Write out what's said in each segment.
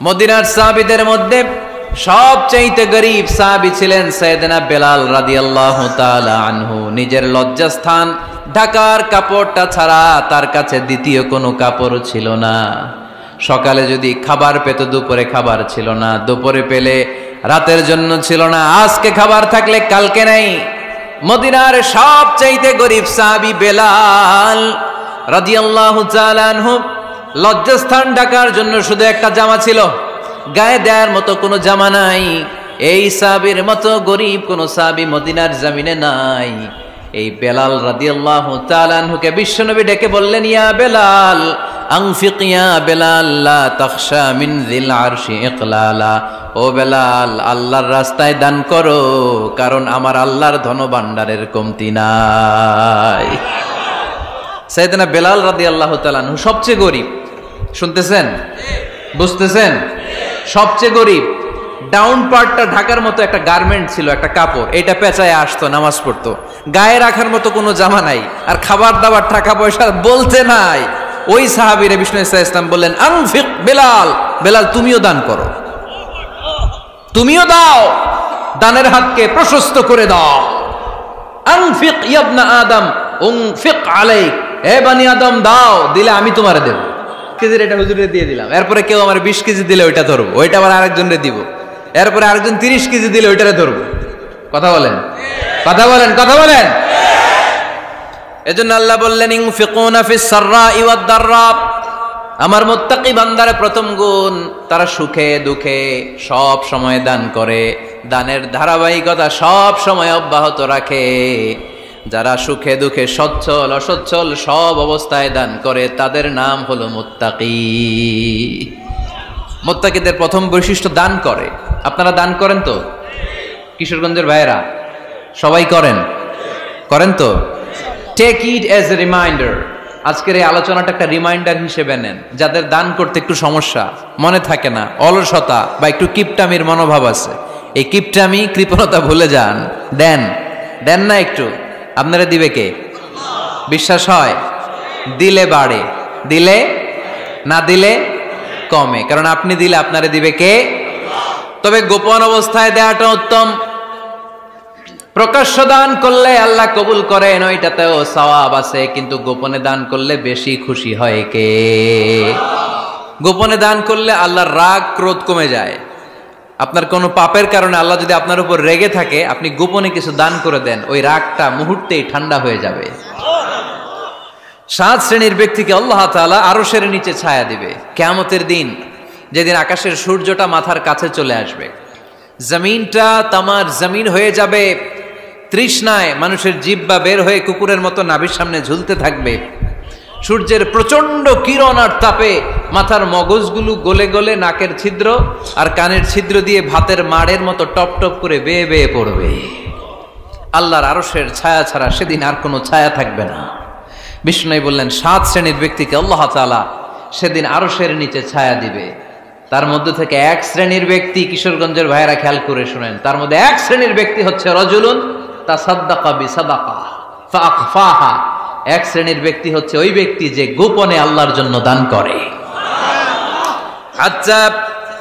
মদিনার সাহাবীদের মধ্যে সবচেয়ে গরীব সাহাবী ছিলেন সাইয়েদনা বেলাল রাদিয়াল্লাহু তাআলা আনহু। নিজের লজ্জাস্থান ঢাকার কাপড়টা ছাড়া তার কাছে দ্বিতীয় কোনো কাপড় ছিল না। সকালে যদি খাবার পেত, দুপুরে খাবার ছিল না, দুপুরে পেলে রাতের জন্য ছিল না, আজকে খাবার থাকলে কালকে নাই। মদিনার সবচেয়ে গরীব সাহাবী বেলাল রাদিয়াল্লাহু তাআলা আনহু, লজ্জাস্থান ঢাকার জন্য শুধু একটা জামা ছিল, গায়ে দেওয়ার মতো কোনো জামা নাই। এই সাহাবীর মতো গরীব কোন সাহাবী মদিনার জমিনে নাই। এই বেলাল রাদিয়াল্লাহু তাআলা আনহুকে বিশ্বনবী ডেকে বললেন, ইয়া বেলাল আনফিক ইয়া বেলাল লা তাখশা মিন যিল আরশি ইকলালা। ও বেলাল, আল্লাহর রাস্তায় দান করো, কারণ আমার আল্লাহর ধনভাণ্ডারের কমতি নাই। সাইয়েদনা বেলাল রাদিয়াল্লাহু তাআলা আনহু সবচেয়ে গরীব। শুনতেছেন? বুঝতেছেন? সবচেয়ে গরীব। ডাউন পার্টটা ঢাকার মতো একটা গার্মেন্ট ছিল, একটা কাপড়, এটা পেঁচায় আসতো, নামাজ পড়তো। গায়ে রাখার মতো কোনো জামা নাই, আর খাবার দাবার টাকা পয়সা বলতে নাই। ওই সাহাবীরে বিষ্ণু ইসলাম বললেন, আনফিক বেলাল, বেলাল তুমিও দান করো, তুমিও দাও, দানের হাতকে প্রশস্ত করে দাও। আনফিক ইবনা আদম উনফিক আলাইক, হে বনি আদম দাও, দিলে আমি তোমারে দেব। কেজির এটা হুজুরে দিয়ে দিলাম, এরপরে কেউ আমার 20 কেজি দিলে ওইটা ধরবো, ওইটা আবার আরেকজনরে দিব, এরপরে আরেকজন 30 কেজি দিলে ওইটারে ধরবো। কথা বলেন, কথা বলেন, কথা বলেন। এজন্য আল্লাহ বললেন, ইনফিকুনা ফিস সাররাই ওয়াদ দাররা। আমার মুত্তাকি বান্দার প্রথম গুণ, তারা সুখে দুঃখে সব সময় দান করে, দানের ধারাবাহিকতা সব সময় অব্যাহত রাখে। যারা সুখে দুঃখে সচ্ছল অসচ্ছল সব অবস্থায় দান করে, তাদের নাম হলো মুত্তাকি। মুত্তাকিদের প্রথম বৈশিষ্ট্য দান করে। আপনারা দান করেন তো? কিশোরগঞ্জের ভাইয়েরা সবাই করেন? করেন তো? Take it as a reminder. আজকের এই আলোচনাটা একটা রিমাইন্ডার হিসেবে নেন। যাদের দান করতে একটু সমস্যা, মনে থাকে না, অলসতা বা একটু কিপটামির মনোভাব আছে, এই কিপটামি কৃপণতা ভুলে যান, দেন। দেন না একটু, আপনারা দিবে কে? বিশ্বাস হয়? দিলে বাড়ে, দিলে না দিলে কমে, কারণ আপনি দিলে আপনারে দিবে কে? তবে গোপন অবস্থায় দেওয়াটা উত্তম। প্রকাশ্য দান করলে আল্লাহ কবুল করেন, ওইটাতেও সওয়াব আছে, কিন্তু গোপনে দান করলে বেশি খুশি হয় কে? গোপনে দান করলে আল্লাহর রাগ ক্রোধ কমে যায়। আপনার কোনো পাপের কারণে আল্লাহ যদি আপনার উপর রেগে থাকে, আপনি গোপনে কিছু দান করে দেন, ওই রাগটা মুহূর্তেই ঠান্ডা হয়ে যাবে। 7 শ্রেণীর ব্যক্তিকে আল্লাহ তাআলা আরশের নিচে ছায়া দিবে কিয়ামতের দিন, যেদিন আকাশের সূর্যটা মাথার কাছে চলে আসবে, জমিনটা তামার জমিন হয়ে যাবে, তৃষ্ণায় মানুষের জিহ্বা বের হয়ে কুকুরের মতো নাভির সামনে ঝুলতে থাকবে। সূর্যের প্রচন্ড কিরণ আর তাপে মাথার মগজগুলো গলে গলে নাকের ছিদ্র আর কানের ছিদ্র দিয়ে ভাতের মাড়ের মতো টপ টপ করে বেয়ে বেয়ে পড়বে। আল্লাহর আরশের ছায়া ছাড়া সেদিন আর কোনো ছায়া থাকবে না। বিষ্ণু বললেন, 7 শ্রেণীর ব্যক্তিকে আল্লাহ তাআলা সেদিন আরশের নিচে ছায়া দিবে। তার মধ্যে থেকে 1 শ্রেণীর ব্যক্তি, কিশোরগঞ্জের ভাইয়েরা খেয়াল করে শুনেন, তার মধ্যে 1 শ্রেণীর ব্যক্তি হচ্ছে রাজুলুন তাসাদ্দাকা বিসাদাকা ফাআখফাহা। 1 শ্রেণীর ব্যক্তি হচ্ছে ওই ব্যক্তি যে গোপনে আল্লাহর জন্য দান করে। হাত্তা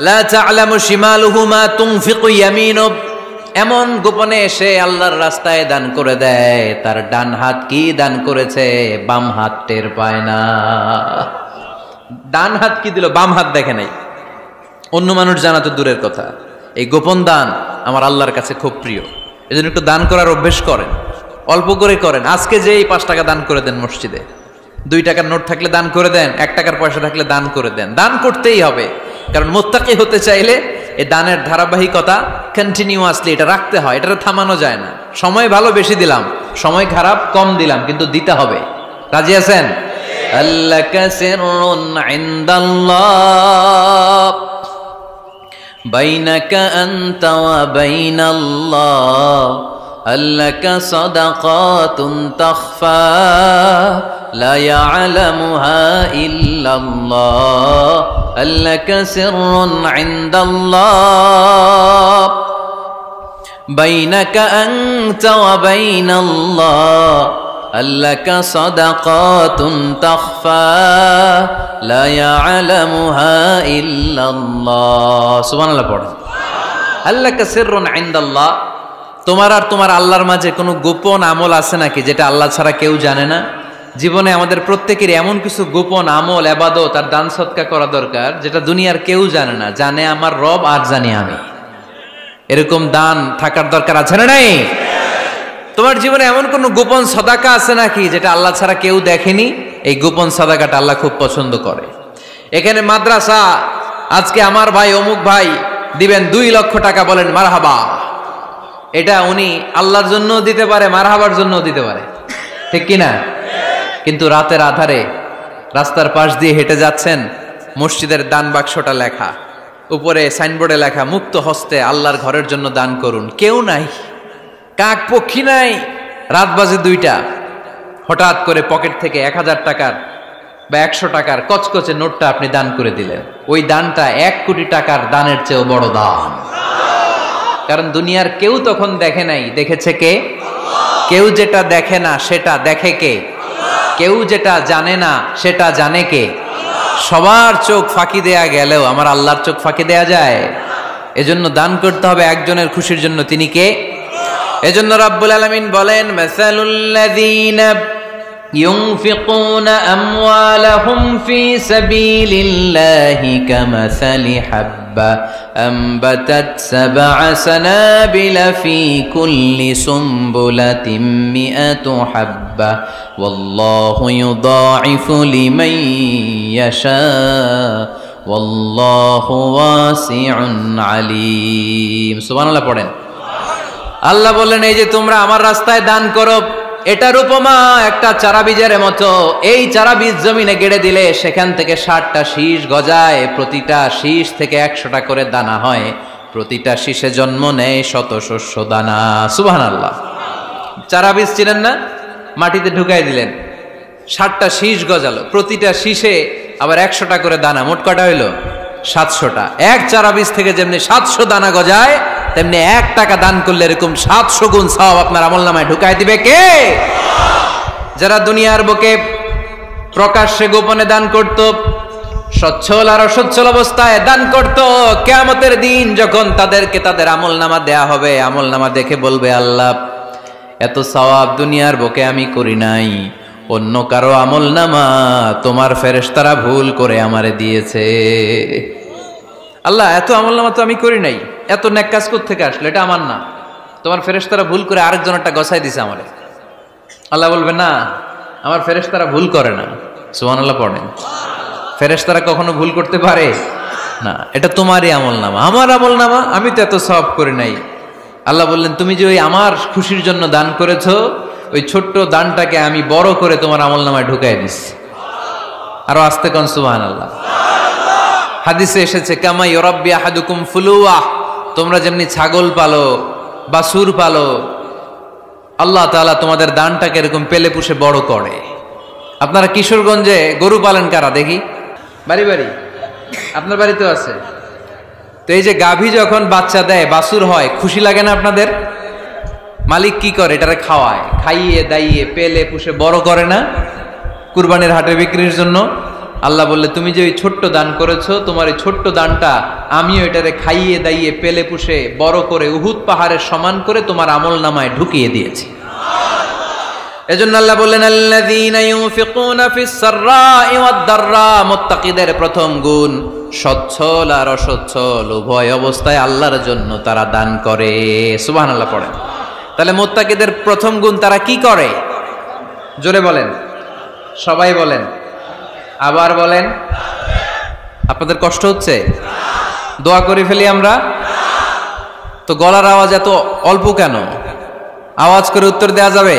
লা তা'লামু শিমালুহু মা তুনফিকু ইয়ামিনু, এমন গোপনে এসে আল্লাহর রাস্তায় দান করে দেয়, তার ডান হাত কি দান করেছে বাম হাত টের পায় না। ডান হাত কি দিল, বাম হাত দেখে নাই। অন্য মানুষ জানা তো দূরের কথা, এই গোপন দান আমার আল্লাহর কাছে খুব প্রিয়। এজন্য একটু দান করার অভ্যেস করেন, অল্প করে করেন। আজকে যে এই 5 টাকা দান করে দেন মসজিদে, 2 টাকার নোট থাকলে দান করে দেন, 1 টাকার পয়সা থাকলে দান করে দেন। দান করতেই হবে, কারণ মুত্তাকি হতে চাইলে এই দানের ধারাবাহিকতা কন্টিনিউয়াসলি এটা রাখতে হয়, এটা থামানো যায় না। সময় ভালো বেশি দিলাম, সময় খারাপ কম দিলাম, কিন্তু দিতে হবে। রাজি আছেন? আল্লাকা সিররুন ইনদাল্লাহ বাইনাকা আনতা ওয়া বাইনাল্লাহ, আল্লাকা সাদাকাতুন তাখফা লা ইয়ালামুহা ইল্লাল্লাহ, আল্লাকা সিররুন ইনদাল্লাহ বাইনাকা আনতা ওয়া বাইনাল্লাহ, আল্লাকা সাদাকাতুন তাখফা লা ইয়ালামুহা ইল্লাল্লাহ। সুবহানাল্লাহ পড়েন। আল্লাকা সিররুন ইনদাল্লাহ, তোমার আর তোমার আল্লাহর মাঝে কোনো গোপন আমল আছে নাকি যেটা আল্লাহ ছাড়া কেউ জানে না? জীবনে আমাদের প্রত্যেকেরই এমন কিছু গোপন আমল, ইবাদত আর দান সদকা করা দরকার যেটা দুনিয়ার কেউ জানে না, জানে আমার রব আর জানি আমি। এরকম দান থাকার দরকার আছে না নাই? তোমার জীবনে এমন কোন গোপন সাদাকা আছে নাকি যেটা আল্লাহ ছাড়া কেউ দেখেনি? এই গোপন সাদাকাটা আল্লাহ খুব পছন্দ করে। এখানে মাদ্রাসা, আজকে আমার ভাই অমুক ভাই দিবেন 2 লক্ষ টাকা, বলেন মারহাবা। এটা উনি আল্লাহর জন্য দিতে পারে, মারহাবার জন্য দিতে পারে, ঠিক কিনা? কিন্তু রাতের আধারে রাস্তার পাশ দিয়ে হেঁটে যাচ্ছেন, মসজিদের দান বাক্সটা লেখা, উপরে সাইনবোর্ডে লেখা মুক্ত হস্তে আল্লাহর ঘরের জন্য দান করুন। কেউ নাই, কাক পক্ষী নাই। রাত বাজে 2টা, হঠাৎ করে পকেট থেকে 1000 টাকার বা 100 টাকার কচকচে নোটটা আপনি দান করে দিলেন। ওই দানটা 1 কোটি টাকার দানের চেয়েও বড় দান। কারণ দুনিয়ার কেউ তখন দেখে নাই, দেখেছে কে? কেউ যেটা দেখে না সেটা দেখে কে? কেউ যেটা জানে না সেটা জানে কে? সবার চোখ ফাঁকি দেয়া গেলেও আমার আল্লাহর চোখ ফাঁকি দেয়া যায়? এজন্য দান করতে হবে একজনের খুশির জন্য, তিনি কে? এজন্য রাব্বুল আলামিন বলেন, মাসালুল্লাযীনা ইউনফিকুনা আমওয়ালাহুম ফি সাবিলিল্লাহি কামাসালি হাব্বা আম্বাতাত সাবআ সানাবিলা ফি কুল্লি সুমবুলাতিন মিআতু হাব্বা ওয়াল্লাহু ইউদাঈফু লিমান ইয়াশা ওয়াল্লাহু ওয়াসিউন আলীম। সুবহানাল্লাহ পড়েন। আল্লাহ বললেন, এই যে তোমরা আমার রাস্তায় দান করো, এটার উপমা একটা চারা বীজের মতো। এই চারা বীজ জমিনে গেড়ে দিলে সেখান থেকে 60টা শীষ গজায়, প্রতিটা শীষ থেকে 100টা করে দানা হয়, প্রতিটা শীষে জন্ম নেয় শত শস্য দানা। সুবহানাল্লাহ। চারা বীজ ছিলেন না, মাটিতে ঢুকাই দিলেন, 60টা শীষ গজালো, প্রতিটা শীষে আবার 100টা করে দানা, মোট কটা হইলো? 700টা। এক চারা বীজ থেকে যেমনি 700 দানা গজায়, তেমনি 1 টাকা দান করলে এরকম 700 গুণ সওয়াব আপনার আমলনামায় ঢুকাই দিবে কে? যারা দুনিয়ার বুকে প্রকাশ্যে গোপনে দান করত, সচ্ছল আর অসচ্ছল অবস্থায় দান করত, কিয়ামতের দিন যখন তাদেরকে তাদের আমলনামা দেয়া হবে, আমলনামা দেখে বলবে, আল্লাহ এত সওয়াব দুনিয়ার বুকে আমি করি নাই, অন্য কারো আমলনামা তোমার ফেরেশতারা ভুল করে আমারে দিয়েছে। আল্লাহ এত আমলনামা তো আমি করি নাই, এত নেক কাজ কোত্থেকে আসলো? এটা আমার না, তোমার ফেরেশতারা ভুল করে আরেকজনেরটা গছাই দিছে আমারে। আল্লাহ বলবে, না, আমার ফেরেশতারা ভুল করে না। সুবহানাল্লাহ পড়েন। ফেরেশতারা কখনো ভুল করতে পারে না, এটা তোমারই আমলনামা, আমার আমলনামা, আমি তো এত সওয়াব করি নাই। আল্লাহ বললেন, তুমি যে ওই আমার খুশির জন্য দান করেছো, ওই ছোট্ট দানটাকে আমি বড় করে তোমার আমলনামায় ঢুকাই দিচ্ছি। আরো আস্তে কোন সুবহানাল্লাহ। হাদিসে এসেছে, কামা ইউরাব্বি আহাদুকুম ফুলুয়া, তোমরা যেমনি ছাগল পালো, বাছুর পালো, আল্লাহ তাআলা তোমাদের দানটাকে এরকম পেলে পুষে বড় করে। আপনারা কিশোরগঞ্জে গরু পালেন কারা দেখি? বাড়ি বাড়ি, আপনার বাড়িতেও আছে। তো এই যে গাভী যখন বাচ্চা দেয়, বাছুর হয়, খুশি লাগে না আপনাদের? মালিক কি করে? এটারে খাওয়ায়, খাইয়ে দাইয়ে পেলে পুষে বড় করে না? কুরবানির হাটে বিক্রির জন্য। আল্লাহ বললে, তুমি যে ওই ছোট্ট দান করেছো, তোমার এই ছোট্ট দানটা আমিও এটারে খাইয়ে দাইয়ে পেলে পুষে বড় করে উহুদ পাহাড়ের সমান করে তোমার আমলনামায় ঢুকিয়ে দিয়েছি। এজন্য আল্লাহ বললেন, আল্লাযীনা ইউনফিকুনা ফিস সাররাই ওয়াদ দাররা, মুত্তাকিদের প্রথম গুণ সচ্ছল আর অসচ্ছল উভয় অবস্থায় আল্লাহর জন্য তারা দান করে। সুবহানাল্লাহ পড়েন। তাহলে মুত্তাকিদের প্রথম গুণ, তারা কি করে? জোরে বলেন, সবাই বলেন, আবার বলেন। আপনাদের কষ্ট হচ্ছে? দোয়া করে ফেলি আমরা তো। গলার আওয়াজ এত অল্প কেন? আওয়াজ করে উত্তর দেয়া যাবে?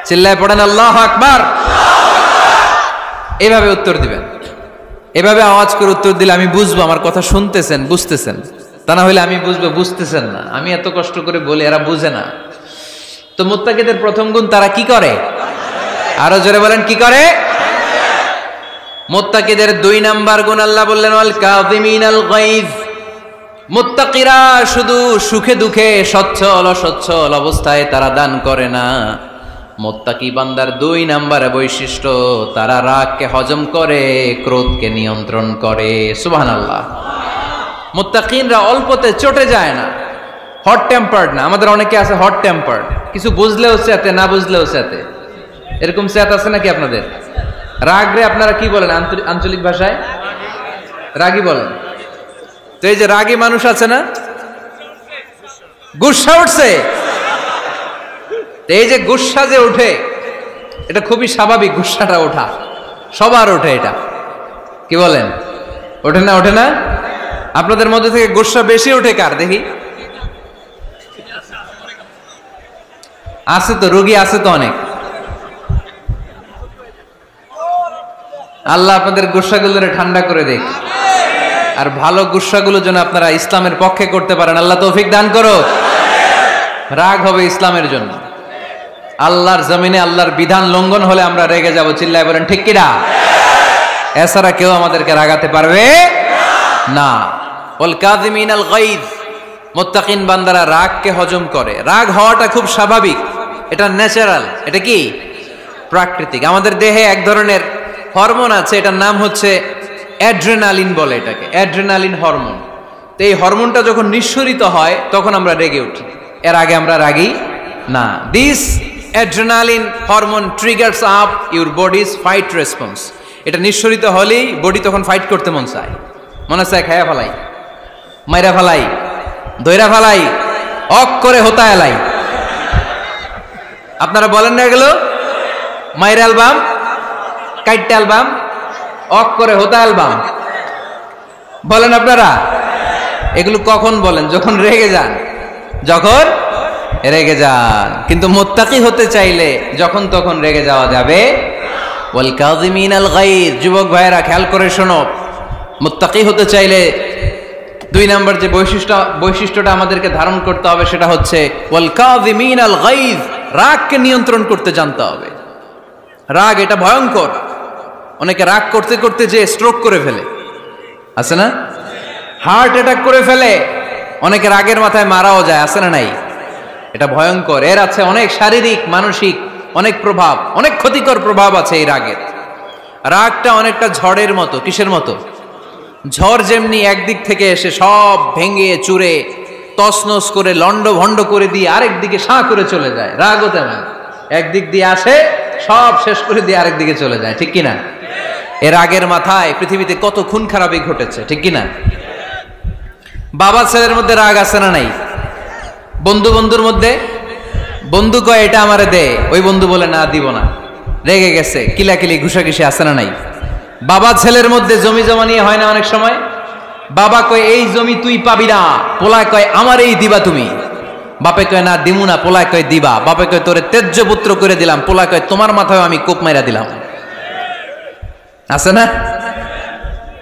চিল্লায় পড়েন আল্লাহু আকবার। এভাবে উত্তর দিবেন, এভাবে আওয়াজ করে উত্তর দিলে আমি বুঝবো আমার কথা শুনতেছেন, বুঝতেছেন। তা না হলে আমি বুঝবো বুঝতেছেন না, আমি এত কষ্ট করে বলি এরা বুঝে না। তো মুত্তাকিদের প্রথম গুণ, তারা কি করে? আরো জোরে বলেন, কি করে? মুত্তাকিদের 2 নাম্বার গুণ আল্লাহ বললেন, ওয়াল কাযিমিনাল গায়জ। মুত্তাকিরা শুধু সুখে দুঃখে সচ্ছল অসচ্ছল অবস্থায় তারা দান করে না, মুত্তাকি বান্দার 2 নম্বরে বৈশিষ্ট্য, তারা রাগকে হজম করে, ক্রোধকে নিয়ন্ত্রণ করে। সুবহানাল্লাহ। মুত্তাকিনরা অল্পতে চটে যায় না, হট টেম্পার্ড না। আমাদের অনেকে আছে হট টেম্পার্ড, কিছু বুঝলেও চেতে, না বুঝলেও চেতে। এরকম চেত আছে নাকি আপনাদের? রাগরে আপনারা কি বলেন আঞ্চলিক ভাষায়? রাগী বলেন। তো এই যে রাগী মানুষ আছে না, গুসা উঠছে, এই যে গুসা যে উঠে, এটা খুবই স্বাভাবিক। গুসাটা ওঠা সবার ওঠে, এটা কি বলেন? ওঠে না? ওঠে না? আপনাদের মধ্যে থেকে গুসা বেশি ওঠে কার দেখি? আছে তো, রোগী আছে তো অনেক। আল্লাহ আপনাদের গুসাগুলোরে ঠান্ডা করে দেখ, আর ভালো গুসাগুলো যেন আপনারা ইসলামের পক্ষে করতে পারেন। আল্লাহ তৌফিক দান করো। রাগ হবে ইসলামের জন্য। আল্লাহর জমিনে আল্লাহর বিধান লঙ্ঘন হলে আমরা রেগে যাব। চিল্লায় বলেন ঠিক কিনা? এছাড়া কেউ আমাদেরকে রাগাতে পারবে না। ওয়াল কাযিমিনাল গায়জ, মুত্তাকিন বান্দারা রাগকে হজম করে। রাগ হওয়াটা খুব স্বাভাবিক, এটা ন্যাচারাল, এটা কি প্রাকৃতিক। আমাদের দেহে এক ধরনের হরমোন আছে, এটার নাম হচ্ছে অ্যাড্রেনালিন বলে এটাকে, অ্যাড্রেনালিন হরমোন। তো এই হরমোনটা যখন নিঃসরিত হয় তখন আমরা রেগে উঠি, এর আগে আমরা রাগি না। This adrenaline hormone triggers up your bodies fight response. এটা নিঃসরিত হলেই বডি তখন ফাইট করতে মন চায়, মনে চায় খায়া ফেলাই, মাইরা ফেলাই, দইরা ফেলাই, অক করে হোতা এলাই। আপনারা বলেন না এগুলো? মাইরা অ্যালবাম, কাইটটা অ্যালবাম, অক করে হোতা অ্যালবাম বলেন আপনারা? এগুলো কখন বলেন? যখন রেগে যান, যখন রেগে যান। কিন্তু মুত্তাকি হতে চাইলে যখন তখন রেগে যাওয়া যাবে। ওয়াল কাযিমিনাল গায়জ, যুবক ভাইয়েরা খেয়াল করে শোনো, মুত্তাকি হতে চাইলে 2 নম্বর যে বৈশিষ্ট্যটা আমাদেরকে ধারণ করতে হবে সেটা হচ্ছে ওয়াল কাযিমিনাল গায়জ, রাগকে নিয়ন্ত্রণ করতে জানতে হবে। রাগ এটা ভয়ঙ্কর। অনেকে রাগ করতে করতে যে স্ট্রোক করে ফেলে, আছে না? হার্ট অ্যাটাক করে ফেলে। অনেকে রাগের মাথায় মারাও যায়, আছে না নাই? এটা ভয়ঙ্কর। এর আছে অনেক শারীরিক, মানসিক অনেক প্রভাব, অনেক ক্ষতিকর প্রভাব আছে এই রাগের। রাগটা অনেকটা ঝড়ের মতো। কিসের মতো? ঝড় যেমনি একদিক থেকে এসে সব ভেঙে চুরে তছনছ করে লন্ড ভন্ড করে দিয়ে আরেক দিকে সাঁ করে চলে যায়, রাগও তেমন একদিক দিয়ে আসে, সব শেষ করে দিয়ে আরেক দিকে চলে যায়, ঠিক কিনা? এর রাগের মাথায় পৃথিবীতে কত খুন খারাপি ঘটেছে, ঠিক কিনা? বাবা ছেলের মধ্যে রাগ আছে না নাই? বন্ধু বন্ধুর মধ্যে, বন্ধু কয় এটা আমারে দে, ওই বন্ধু বলে না দিব না, রেগে গেছে, কিলাকিলি ঘুষাঘুষি আছে না নাই? বাবা ছেলের মধ্যে জমি জমা নিয়ে হয় না অনেক সময়? বাবা কয় এই জমি তুই পাবি না, পোলায় কয় আমার এই দিবা তুমি। বাপে কয় না দিমু না, পোলায় কয় দিবা। বাপে কয় তোরে তেজ্য পুত্র করে দিলাম, পোলায় কয় তোমার মাথায় আমি কোপ মাইরা দিলাম। আছে না?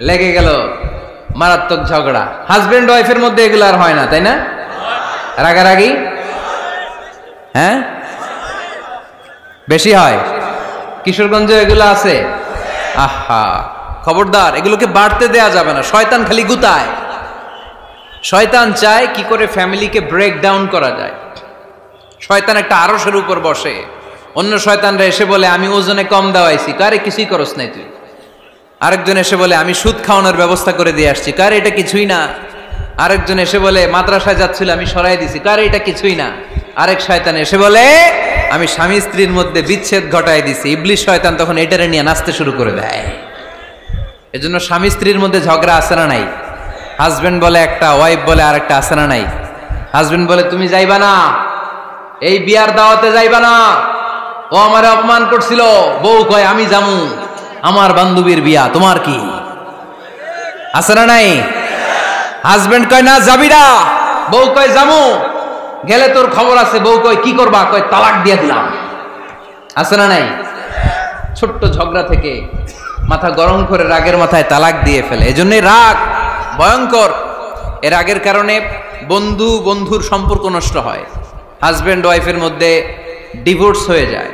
লেগে গেল, মারাত্মক ঝগড়া। হাজবেন্ড ওয়াইফের মধ্যে এগুলো আর হয় না, তাই না? রাগারাগি হ্যাঁ বেশি হয়। কিশোরগঞ্জে এগুলো আছে। আহা, খবরদার, এগুলোকে বাড়তে দেয়া যাবে না। শয়তান খালি গুতায়। শয়তান চায় কি করে ফ্যামিলিকে ব্রেক ডাউন করা যায়। শয়তান একটা আরশের উপর বসে, অন্য শয়তানরা এসে বলে আমি ওজনে কম দেওয়াইছি, কারে কিছুই করস নাই তুই। আরেকজন এসে বলে আমি সুদ খাওয়ানোর ব্যবস্থা করে দিয়ে আসছি, কারে এটা কিছুই না। আরেকজন এসে বলে মাদ্রাসায় যাচ্ছিল আমি সরাই দিছি, কারে এটা কিছুই না। আরেক শয়তান এসে বলে আমি স্বামী স্ত্রীর মধ্যে বিচ্ছেদ ঘটাই দিছি। ইবলিশ শয়তান তখন এটারে নিয়ে নাচতে শুরু করে দেয়। এজন্য স্বামী স্ত্রীর মধ্যে ঝগড়া আছে না নাই? হাজবেন্ড বলে একটা, ওয়াইফ বলে আরেকটা, আছে না নাই? হাজবেন্ড বলে তুমি যাইবা না, এই বিয়ার দাওয়াতে যাইবা না, ও আমারে অপমান করছিল। বউ কয় আমি যামু, আমার বান্ধবীর বিয়া, তোমার কি? আছে না নাই? হাজবেন্ড কয় না যাবি না, বউ কয় যামু, গেলে তোর খবর আছে। বউ কয় কি করবা? কয় তালাক দিয়ে দিলাম। আছে না নাই? ছোট্ট ঝগড়া থেকে মাথা গরম করে রাগের মাথায় তালাক দিয়ে ফেলে। এজন্যই রাগ ভয়ঙ্কর। এর রাগের কারণে বন্ধু বন্ধুর সম্পর্ক নষ্ট হয়, হাজবেন্ড ওয়াইফের মধ্যে ডিভোর্স হয়ে যায়,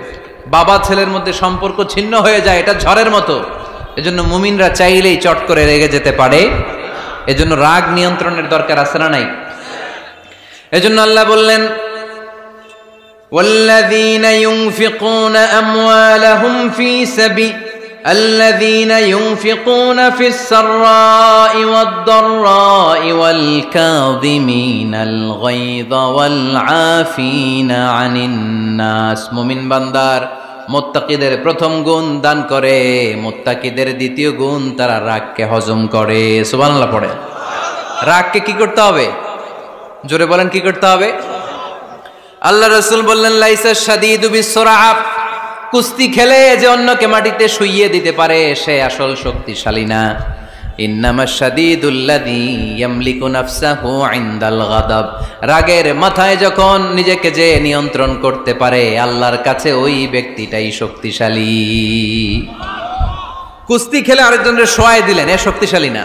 বাবা ছেলের মধ্যে সম্পর্ক ছিন্ন হয়ে যায়। এটা ঝড়ের মতো। এজন্য মুমিনরা চাইলেই চট করে রেগে যেতে পারে। এজন্য রাগ নিয়ন্ত্রণের দরকার আছে না নাই? এজন্য আল্লাহ বললেন والذين ينفقون أموالهم في سبيل الذين ينفقون في السراء والضراء والكاظمين الغيظ والعافين عن الناس মুমিন বান্দার মুত্তাকিদের প্রথম গুণ দান করে, মুত্তাকিদের দ্বিতীয় গুণ তারা রাগকে হজম করে। সুবহানাল্লাহ পড়ে। রাগকে কি করতে হবে? জোরে বলেন, কি করতে হবে? আল্লাহ রাসূল বললেন, লাইসা শাদীদু বিসসুরআ, কুস্তি খেলে যে অন্যকে মাটিতে শুইয়ে দিতে পারে সে আসল শক্তিশালী না। ইন্নামাশ শাদীদুল্লাযী ইয়ামলিকু নাফসাহু ইনদাল গাদাব, রাগের মাথায় যখন নিজেকে যে নিয়ন্ত্রণ করতে পারে আল্লাহর কাছে ওই ব্যক্তিটাই শক্তিশালী। কুস্তি খেলে আরেকজনের শোয়াই দিলেন, এ শক্তিশালী না,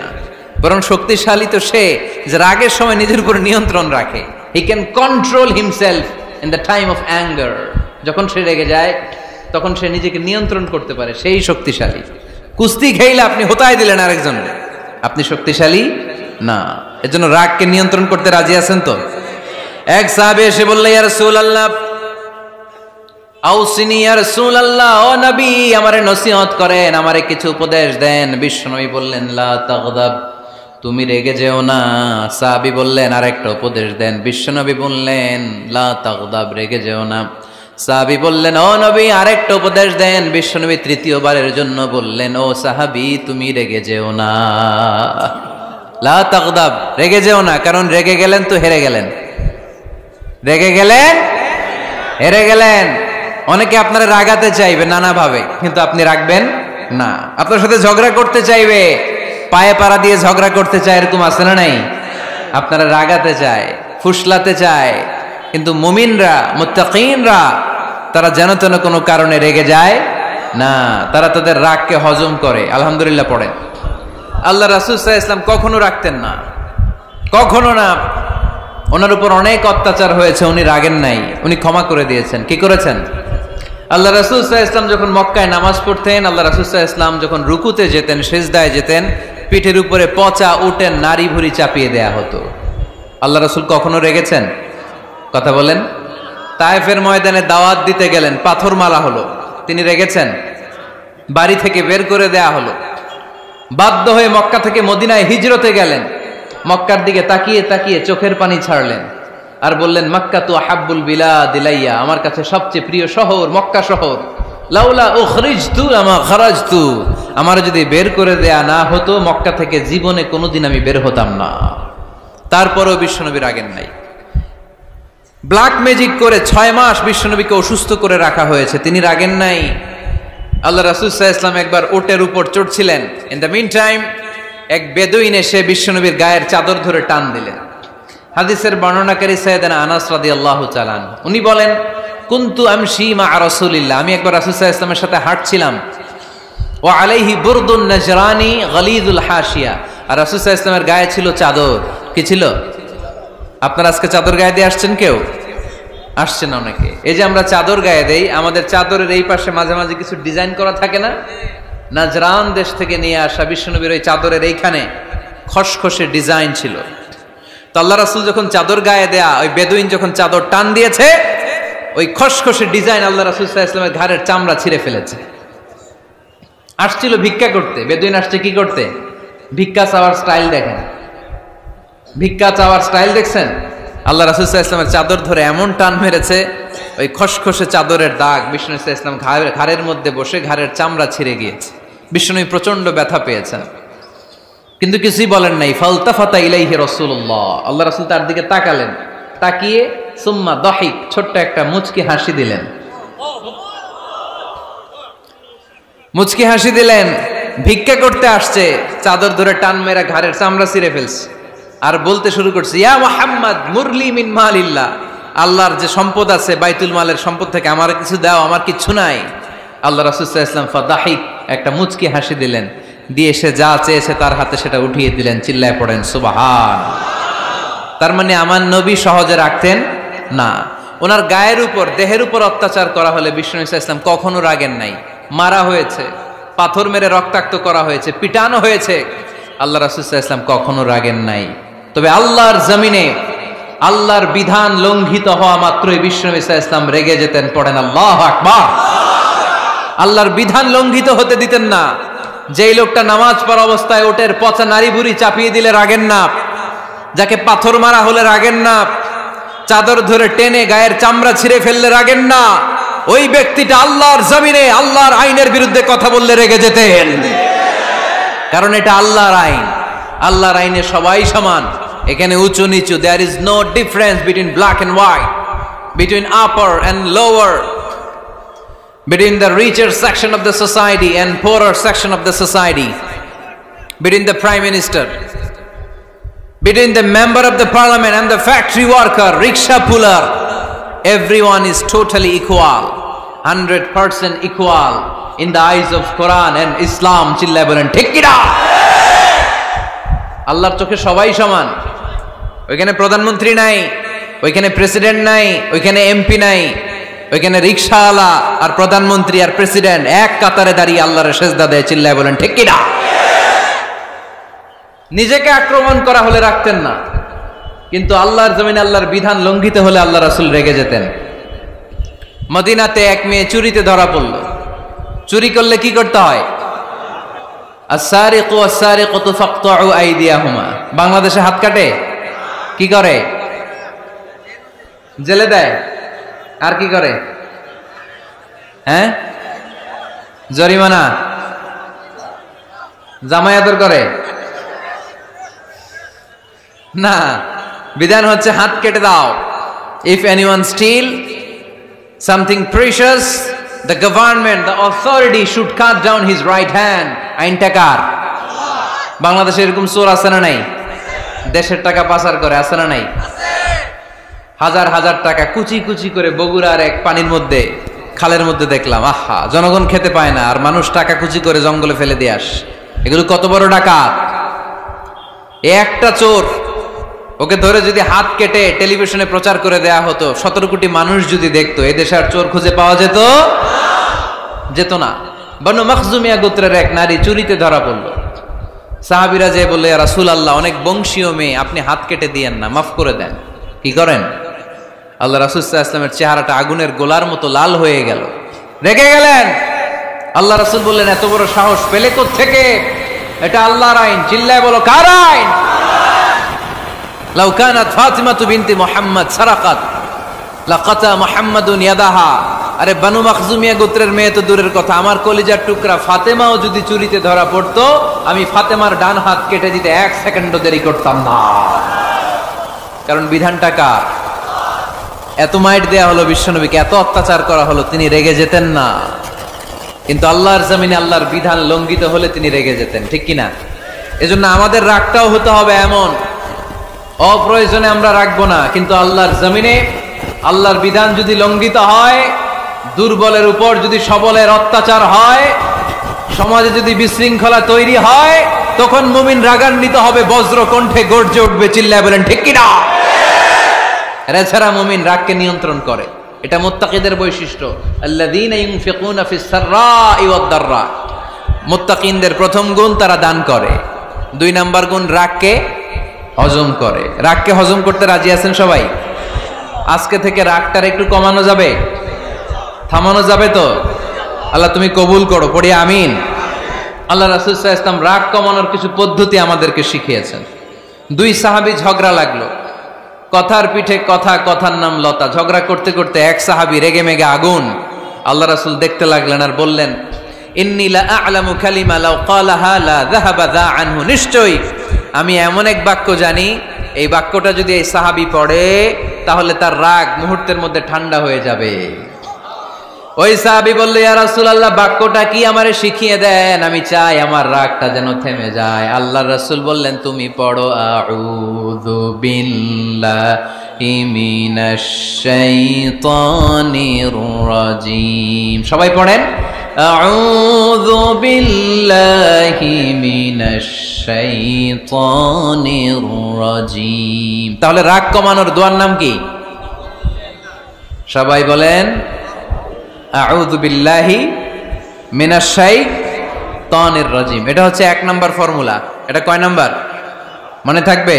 বরং শক্তিশালী তো সে যে রাগের সময় নিজের উপর নিয়ন্ত্রণ রাখে। He can control himself in the time of anger, যখন সে রেগে যায় তখন সে নিজেকে নিয়ন্ত্রণ করতে পারে, সেই শক্তিশালী। কুস্তি খেলে আপনি হোতায় দিলেন আরেকজনকে, আপনি শক্তিশালী না। এজন্য রাগকে নিয়ন্ত্রণ করতে রাজি আছেন তো? এক সাহাবী এসে বলল, ইয়া রাসূলুল্লাহ আউসিনি, ইয়া রাসূলুল্লাহ, ও নবী আমারে নসিহত করেন, আমারে কিছু উপদেশ দেন। বিশ্বনবী বললেন, লা তাগদাব, তুমি রেগে যেও না। সাহাবী বললেন, আরেকটা উপদেশ দেন। বিশ্বনবী বললেন, লা তাগদাব, রেগে যেও না। সাহাবী বললেন, ও নবী আরেকটা উপদেশ দেন। বিশ্বনবী তৃতীয়বারের জন্য বললেন, ও সাহাবী তুমি রেগে যেও না, লা তাগদাব, রেগে যেও না। কারণ রেগে গেলেন তো হেরে গেলেন, রেগে গেলেন হেরে গেলেন। অনেকে আপনারা রাগাতে চাইবে নানাভাবে, কিন্তু আপনি রাখবেন না। আপনার সাথে ঝগড়া করতে চাইবে, পায়ে পাড়া দিয়ে ঝগড়া করতে চায়, এরকম আছে না নাই? আপনারা রাগাতে চায়, ফুসলাতে চায়, কিন্তু মুমিনরা, মুত্তাকিনরা তারা যেন তেন কোনো কারণে রেগে যায় না, তারা তাদের রাগকে হজম করে। আলহামদুলিল্লাহ পড়েন। আল্লাহ রাসূল সাল্লাল্লাহু আলাইহি ওয়াসাল্লাম কখনো রাগতেন না, কখনো না। ওনার উপর অনেক অত্যাচার হয়েছে, উনি রাগেন নাই, উনি ক্ষমা করে দিয়েছেন। কি করেছেন? আল্লাহ রাসূল সাল্লাল্লাহু আলাইহি ওয়াসাল্লাম যখন মক্কায় নামাজ পড়তেন, আল্লাহ রাসূল সাল্লাল্লাহু আলাইহি ওয়াসাল্লাম যখন রুকুতে যেতেন, সিজদায় যেতেন, পিঠের উপরে পচা উটের নাড়ি ভুঁড়ি চাপিয়ে দেয়া হতো। আল্লাহ রাসূল কখনো রেগেছেন? কথা বলেন। তায়েফের ময়দানে দাওয়াত দিতে গেলেন, পাথর মারা হলো, তিনি রেগেছেন? বাড়ি থেকে বের করে দেয়া হলো, বাধ্য হয়ে মক্কা থেকে মদিনায় হিজরতে গেলেন। মক্কার দিকে তাকিয়ে তাকিয়ে চোখের পানি ছাড়লেন আর বললেন, মক্কা তু আহাব্বুল বিলাদ ইলাইয়া, আমার কাছে সবচেয়ে প্রিয় শহর মক্কা শহর। লাউলা উখরিজতু আমা খারাজতু, আমার যদি বের করে দেয়া না হতো মক্কা থেকে জীবনে কোনোদিন আমি বের হতাম না। তারপরেও বিশ্বনবী রাগেন নাই। ব্ল্যাক ম্যাজিক করে 6 মাস বিশ্বনবীকে অসুস্থ করে রাখা হয়েছে, তিনি রাগেন নাই। আল্লাহ রাসূল সাল্লাল্লাহু আলাইহি ওয়াসাল্লাম একবার উটের উপর চড়ছিলেন। ইন দ্য মিন টাইম এক বেদুইন এসে বিশ্বনবীর গায়ের চাদর ধরে টান দিলেন। হাদিসের বর্ণনাকারী সাইয়েদনা আনাস রাদিয়াল্লাহু তাআলা উনি বলেন, কুনতু আমশি মা রাসূলিল্লাহ, আমি একবার রাসূল সাল্লাল্লাহু আলাইহি ওয়াসাল্লামের সাথে হাঁটছিলাম। ওয়া আলাইহি বুরদুন নাজরানি গলিযুল হাশিয়া, আর রাসূল সাল্লাল্লাহু আলাইহি ওয়াসাল্লামের গায়ে ছিল চাদর। কি ছিল? আপনারা আজকে চাদর গায়ে দিয়ে আসছেন? কেউ আসছেন? অনেকে। এই যে আমরা চাদর গায়ে দেই, আমাদের চাদরের এই পাশে মাঝে মাঝে কিছু ডিজাইন করা থাকে না? নাজরান দেশ থেকে নিয়ে আসা বিশ্বনবীর ওই চাদরের এইখানে খসখসে ডিজাইন ছিল। তো আল্লাহ রাসূল যখন চাদর গায়ে দেয়া, ওই বেদুইন যখন চাদর টান দিয়েছে, ওই খসখসে ডিজাইন আল্লাহ রাসূল সাল্লাল্লাহু আলাইহি ওয়াসাল্লামের ঘাড়ের চামড়া ছিঁড়ে ফেলেছে। আসছিল ভিক্ষা করতে, বেদুইন আসছে কি করতে? ভিক্ষা চাওয়ার স্টাইল দেখেন, ভিক্ষা চাওয়ার স্টাইল দেখছেন? আল্লাহ রাসূল সাল্লাল্লাহু আলাইহি ওয়াসাল্লামের চাদর ধরে এমন টান মেরেছে, ওই খসখসে চাদরের দাগ বিষ্ণু সাল্লাল্লাহু আলাইহি ওয়াসাল্লাম ঘাড়ের মধ্যে বসে ঘাড়ের চামড়া ছিঁড়ে গিয়েছে। বিষ্ণু প্রচন্ড ব্যথা পেয়েছেন, কিন্তু কিছুই বলেন নাই। ফালতাফাতা ইলাইহি রাসূলুল্লাহ, আল্লাহ রাসূল তার দিকে তাকালেন, তাকিয়ে সুম্মা দাহিক, ছোট্ট একটা মুচকি হাসি দিলেন। মুচকি হাসি দিলেন। ভিক্ষা করতে আসছে, চাদর ধরে টান মেরা ঘাড়ের চামড়া ছিঁড়ে ফেলছে, আর বলতে শুরু করছে, ইয়া মুহাম্মদ মুরলি মিন মালিল্লাহ, আল্লাহর যে সম্পদ আছে বাইতুল মালের সম্পদ থেকে আমার কিছু দাও, আমার কিছু নাই। আল্লাহ রাসূল সাল্লাল্লাহু আলাইহি ওয়াসাল্লাম ফাদাহিক, একটা মুচকি হাসি দিলেন, দিয়ে সে যা চেয়েছে তার হাতে সেটা উঠিয়ে দিলেন। চিল্লায় পড়েন সুবহান। তার মানে আমার নবী সহজে রাখতেন না। ওনার গায়ের উপর, দেহের উপর অত্যাচার করা হলে বিষ্ণু সাল্লাল্লাহু আলাইহি ওয়াসাল্লাম কখনো রাগেন নাই। মারা হয়েছে, পাথর মেরে রক্তাক্ত করা হয়েছে, পিটানো হয়েছে, আল্লাহ রাসূল সাল্লাল্লাহু আলাইহি ওয়াসাল্লাম কখনো রাগেন নাই। তবে আল্লাহর জমিনে আল্লাহর বিধান লঙ্ঘিত হওয়া মাত্রই বিশ্বনবী সাল্লাল্লাহু আলাইহি ওয়াসাল্লাম রেগে যেতেন। পড়েন আল্লাহু আকবার। আল্লাহর বিধান লঙ্ঘিত হতে দিতেন না। যেই লোকটা নামাজ পড়া অবস্থায় ওটের পচা নারী বুড়ি চাপিয়ে দিলে রাগেন না, যাকে পাথর মারা হলে রাগেন না, চাদর ধরে টেনে গায়ের চামড়া ছিঁড়ে ফেললে রাগেন না, ওই ব্যক্তিটা আল্লাহর জমিনে আল্লাহর আইনের বিরুদ্ধে কথা বললে রেগে যেতেন। কারণ এটা আল্লাহর আইন। আল্লাহর আইনে সবাই সমান, এখানে উঁচু নিচু, there is no difference between black and white, between upper and lower, between the richer section of the society and poorer section of the society, between the prime minister, between the member of the parliament and the factory worker, rickshaw puller, everyone is totally equal, 100% equal in the eyes of Quran and Islam. চিল্লায় বলেন ঠিক কি না? আল্লাহর চোখে সবাই সমান। ওইখানে প্রধানমন্ত্রী নাই, ওইখানে প্রেসিডেন্ট নাই, ওইখানে এমপি নাই, ওইখানে রিকশাওয়ালা আর প্রধানমন্ত্রী আর প্রেসিডেন্ট এক কাতারে দাঁড়িয়ে আল্লাহর সেজদা দেয়। চিল্লায় বলেন ঠিক কি না? নিজেকে আক্রমণ করা হলে রাখতেন না, কিন্তু আল্লাহর জমিনে আল্লাহর বিধান লঙ্ঘিত হলে আল্লাহ রাসূল রেগে যেতেন। মদিনাতে এক মেয়ে চুরিতে ধরা পড়ল। চুরি করলে কি করতে হয়? আস-সারিকু ওয়াস-সারিকাতু ফাকতাউ আইদিয়াহুমা। বাংলাদেশে হাত কাটে, কি করে? জেলে দেয়। আর কি করে? হ্যাঁ, জরিমানা, জামাই আদর করে না। বিধান হচ্ছে হাত কেটে দাও। If anyone steal something precious, the government, the authority should cut down his right hand. আইনটা কার? বাংলাদেশে এরকম চোর আছে না নাই? দেশের টাকা পাচার করে আছে না নাই? হাজার হাজার টাকা কুচি কুচি করে বগুড়ার এক পানির মধ্যে, খালের মধ্যে দেখলাম। আহা, জনগণ খেতে পায় না আর মানুষ টাকা কুচি করে জঙ্গলে ফেলে দিয়ে আস। এগুলো কত বড় ডাকাত! একটা চোর, ওকে ধরে যদি হাত কেটে টেলিভিশনে প্রচার করে দেয়া হতো, 17 কোটি মানুষ যদি দেখতো, এদেশে আর চোর খুঁজে পাওয়া যেত না। বনু মখজুমিয়া গোত্রের এক নারী চুরিতে ধরা পড়ল। সাহাবীরা যে বললে, ইয়া রাসূলুল্লাহ, অনেক বংশীয় মেয়ে, আপনি হাত কেটে দিয়েন না, মাফ করে দেন। কি করেন? আল্লাহ রাসূল সাল্লাল্লাহু আলাইহি ওয়াসাল্লামের চেহারাটা আগুনের গোলার মতো লাল হয়ে গেল, রেগে গেলেন। আল্লাহ রাসূল বললেন, এত বড় সাহস পেলে কোত্থেকে? এটা আল্লাহর আইন। চিল্লায় বলো, কার আইন? লাউ কানাত ফাতিমাতু বিনতি মুহাম্মদ সারাকাত লাকাতা মুহাম্মাদুন ইয়াদাহা। আরে বনু মখজুমিয়া গোত্রের মেয়ে তো দূরের কথা, আমার কলিজার টুকরা ফাতেমাও যদি চুরিতে ধরা পড়তো, আমি ফাতেমার ডান হাত কেটে দিতে 1 সেকেন্ডও দেরি করতাম না। কারণ বিধানটা কার? এত মাইট দেয়া হলো বিশ্বনবীকে, এত অত্যাচার করা হলো, তিনি রেগে যেতেন না। কিন্তু আল্লাহর জমিনে আল্লাহর বিধান লঙ্ঘিত হলে তিনি রেগে যেতেন। ঠিক কিনা? এজন্য আমাদের রাগটাও হতে হবে এমন, অপ্রয়োজনে আমরা রাখবো না, কিন্তু আল্লাহর জমিনে আল্লাহর বিধান যদি লঙ্ঘিত হয়, দুর্বলের উপর যদি সবলের অত্যাচার হয়, সমাজে যদি বিশৃঙ্খলা তৈরি হয়, তখন মুমিন রাগান্বিত হবে, বজ্র কণ্ঠে গর্জে উঠবে। চিল্লায় বলেন ঠিক কিনা? এছাড়া মুমিন রাগকে নিয়ন্ত্রণ করে। এটা মুত্তাকিদের বৈশিষ্ট্য। আল্লাযীনা ইউনফিকুনা ফিস সাররাই ওয়াদ দাররা। মুত্তাকিনদের প্রথম গুণ, তারা দান করে। 2 নাম্বার গুণ, রাগকে হজম করে। রাগকে হজম করতে রাজি আছেন সবাই? আজকে থেকে রাগটার একটু কমানো যাবে, থামানো যাবে তো? আল্লাহ তুমি কবুল করো, পড়ি আমিন। আল্লাহ রাসূল সাল্লাল্লাহু আলাইহি ওয়াসাল্লাম রাগ কমানোর কিছু পদ্ধতি আমাদেরকে শিখিয়েছেন। 2 সাহাবী ঝগড়া লাগলো, কথার পিঠে কথা, কথার নাম লতা। ঝগড়া করতে করতে এক সাহাবী রেগে মেগে আগুন। আল্লাহ রাসূল দেখতে লাগলেন আর বললেন, ইন্নী লা আ'লামু কালিমা লাউ ক্বালাহা লা যাহাবা যা আনহু। নিশ্চয়ই আমি এমন এক বাক্য জানি, এই বাক্যটা যদি এই সাহাবী পড়ে, তাহলে তার রাগ মুহূর্তের মধ্যে ঠান্ডা হয়ে যাবে। ওই সাহাবী বলল, ইয়া রাসূলুল্লাহ, বাক্যটা কি আমারে শিখিয়ে দেন, আমি চাই আমার রাগটা যেন থেমে যায়। আল্লাহর রাসূল বললেন, তুমি পড়ো আউযু বিল্লাহি মিনাশ শাইতানির রাজীম। সবাই পড়েন, আউযু বিল্লাহি মিনাশ শাইতানির রাজীম। তাহলে রাগ কমানোর দোয়ার নাম কি? সবাই বলেন, আউযু বিল্লাহি মিনাশ শাইতানির রাজীম। এটা হচ্ছে 1 নাম্বার ফর্মুলা। এটা কয় নাম্বার? মনে থাকবে?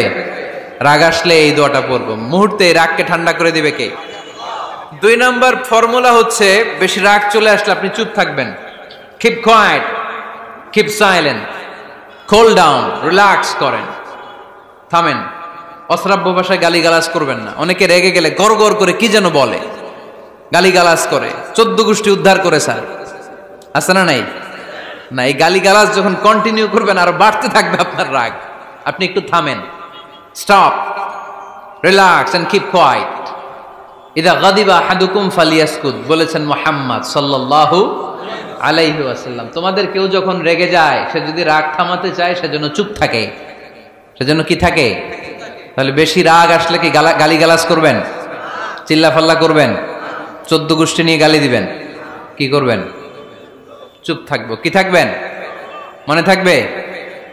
রাগ আসলে এই দোয়াটা পড়বো, মুহূর্তে রাগকে ঠান্ডা করে দিবে কে? 2 নাম্বার ফর্মুলা হচ্ছে, বেশি রাগ চলে আসলে আপনি চুপ থাকবেন। Keep quiet, keep silent, cool down, relax করেন, থামেন। অশ্রাব্য ভাষায় গালিগালাজ করবেন না। অনেকে রেগে গেলে গড় গড় করে কি যেন বলে, গালিগালাজ করে, 14 গোষ্ঠী উদ্ধার করে স্যার, আছে না নাই? না, এই গালিগালাজ যখন কন্টিনিউ করবেন আরো বাড়তে থাকবে আপনার রাগ। আপনি একটু থামেন, stop, relax and keep quiet. ইদা গাদিবা আহাদুকুম ফালিয়াসকুত বলেছেন মুহাম্মদ সাল্লাল্লাহু আলাইহি ওয়াসাল্লাম। তোমাদের কেউ যখন রেগে যায়, সে যদি রাগ থামাতে চায় সেজন্য চুপ থাকে, সেজন্য কি থাকে? তাহলে বেশি রাগ আসলে কি গালিগালাজ করবেন, চিল্লাফাল্লা করবেন, 14 গোষ্ঠী নিয়ে গালি দিবেন? কি করবেন? চুপ থাকবো। কি থাকবেন? মনে থাকবে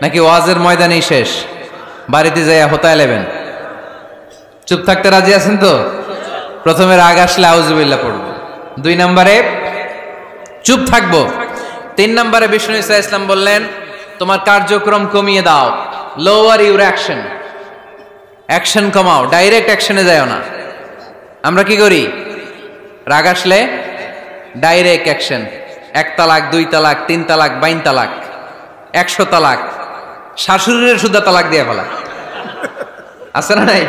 নাকি ওয়াজের ময়দানেই শেষ, বাড়িতে যাইয়া হোতায় নেবেন? চুপ থাকতে রাজি আছেন তো? প্রথমে রাগ আসলে আউযুবিল্লাহ পড়বো, 2 নম্বরে চুপ থাকবো, 3 নম্বরে বিষ্ণু ঈসা ইসলাম বললেন তোমার কার্যক্রম কমিয়ে দাও, লোয়ার ইউর অ্যাকশন, অ্যাকশন কমাও, ডাইরেক্ট অ্যাকশনে যাও না। আমরা কি করি? রাগ আসলে ডাইরেক্ট অ্যাকশন, 1 তালাক, 2 তালাক, 3 তালাক, 22 তালাক, 100 তালাক, শাশুড়ির সুদ্ধা তালাক দিয়ে ফেলা, আছে না নাই?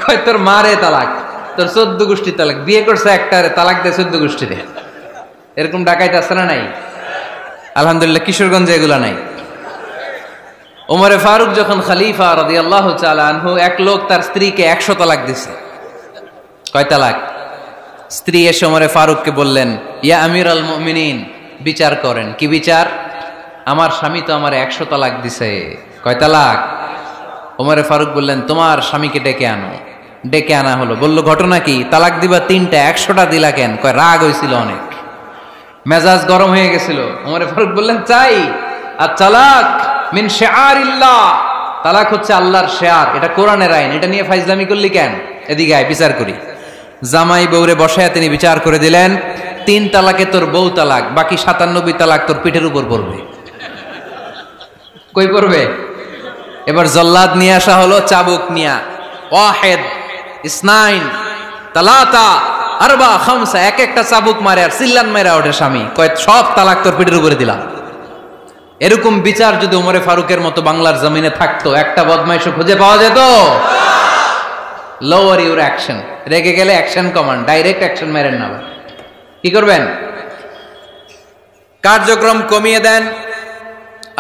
কয় তোর মারে তালাক, তোর 14 গোষ্ঠী তালাক, বিয়ে করছে একটারে তালাক দিয়ে 14 গোষ্ঠীরে, এরকম ডাকাইতে আছে না নাই? আলহামদুলিল্লাহ কিশোরগঞ্জে এগুলা নাই। ওমরে ফারুক যখন খলিফা রাদিয়াল্লাহু তাআলা আনহু, এক লোক তার স্ত্রীকে 100 তালাক দিছে। কয় তালাক? স্ত্রী এসে ওমরে ফারুককে বললেন, ইয়া আমিরুল মুমিনিন, বিচার করেন। কি বিচার? আমার স্বামী তো আমার 100 তালাক দিছে। কয় তালাক? ওমরে ফারুক বললেন, তোমার স্বামীকে ডেকে আনো। ডেকে আনা হলো। বলল, ঘটনা কি? তালাক দিবা 3টা, 100টা দিলা কেন? কয় রাগ হয়েছিল অনেক, মেজাজ গরম হয়ে গেছিল। ওমরে ফারুক বললেন, চাই। আর তালাক মিন শিআরিল্লাহ, তালাক হচ্ছে আল্লাহর শিআর, এটা কোরআনের আইন, এটা নিয়ে ফাইজলামি করলি কেন? এদিকে আয়, বিচার করি। জামাই বউরে বসায়া তিনি বিচার করে দিলেন, 3 তালাকে তোর বউ তালাক, বাকি 97 তালাক তোর পিঠের উপর পড়বে। কই পড়বে? এবার জল্লাদ নিয়ে আসা হলো, চাবুক নিয়া, ওয়াহিদ, ইসনাইন, তালাতা, আরবা, খামসা, এক একটা চাবুক মারে আর চিল্লান মেরা ওঠে স্বামী, কয় সব তালাক তোর পিঠের উপরে দিলাম। এরকম বিচার যদি ওমরে ফারুকের মতো বাংলার জমিনে থাকতো, একটা বদমাইশও খুঁজে পাওয়া যেত? লোয়ার ইউর অ্যাকশন, রেগে গেলে অ্যাকশন কমান, ডাইরেক্ট অ্যাকশন মেরেন না। কি করবেন? কার্যক্রম কমিয়ে দেন।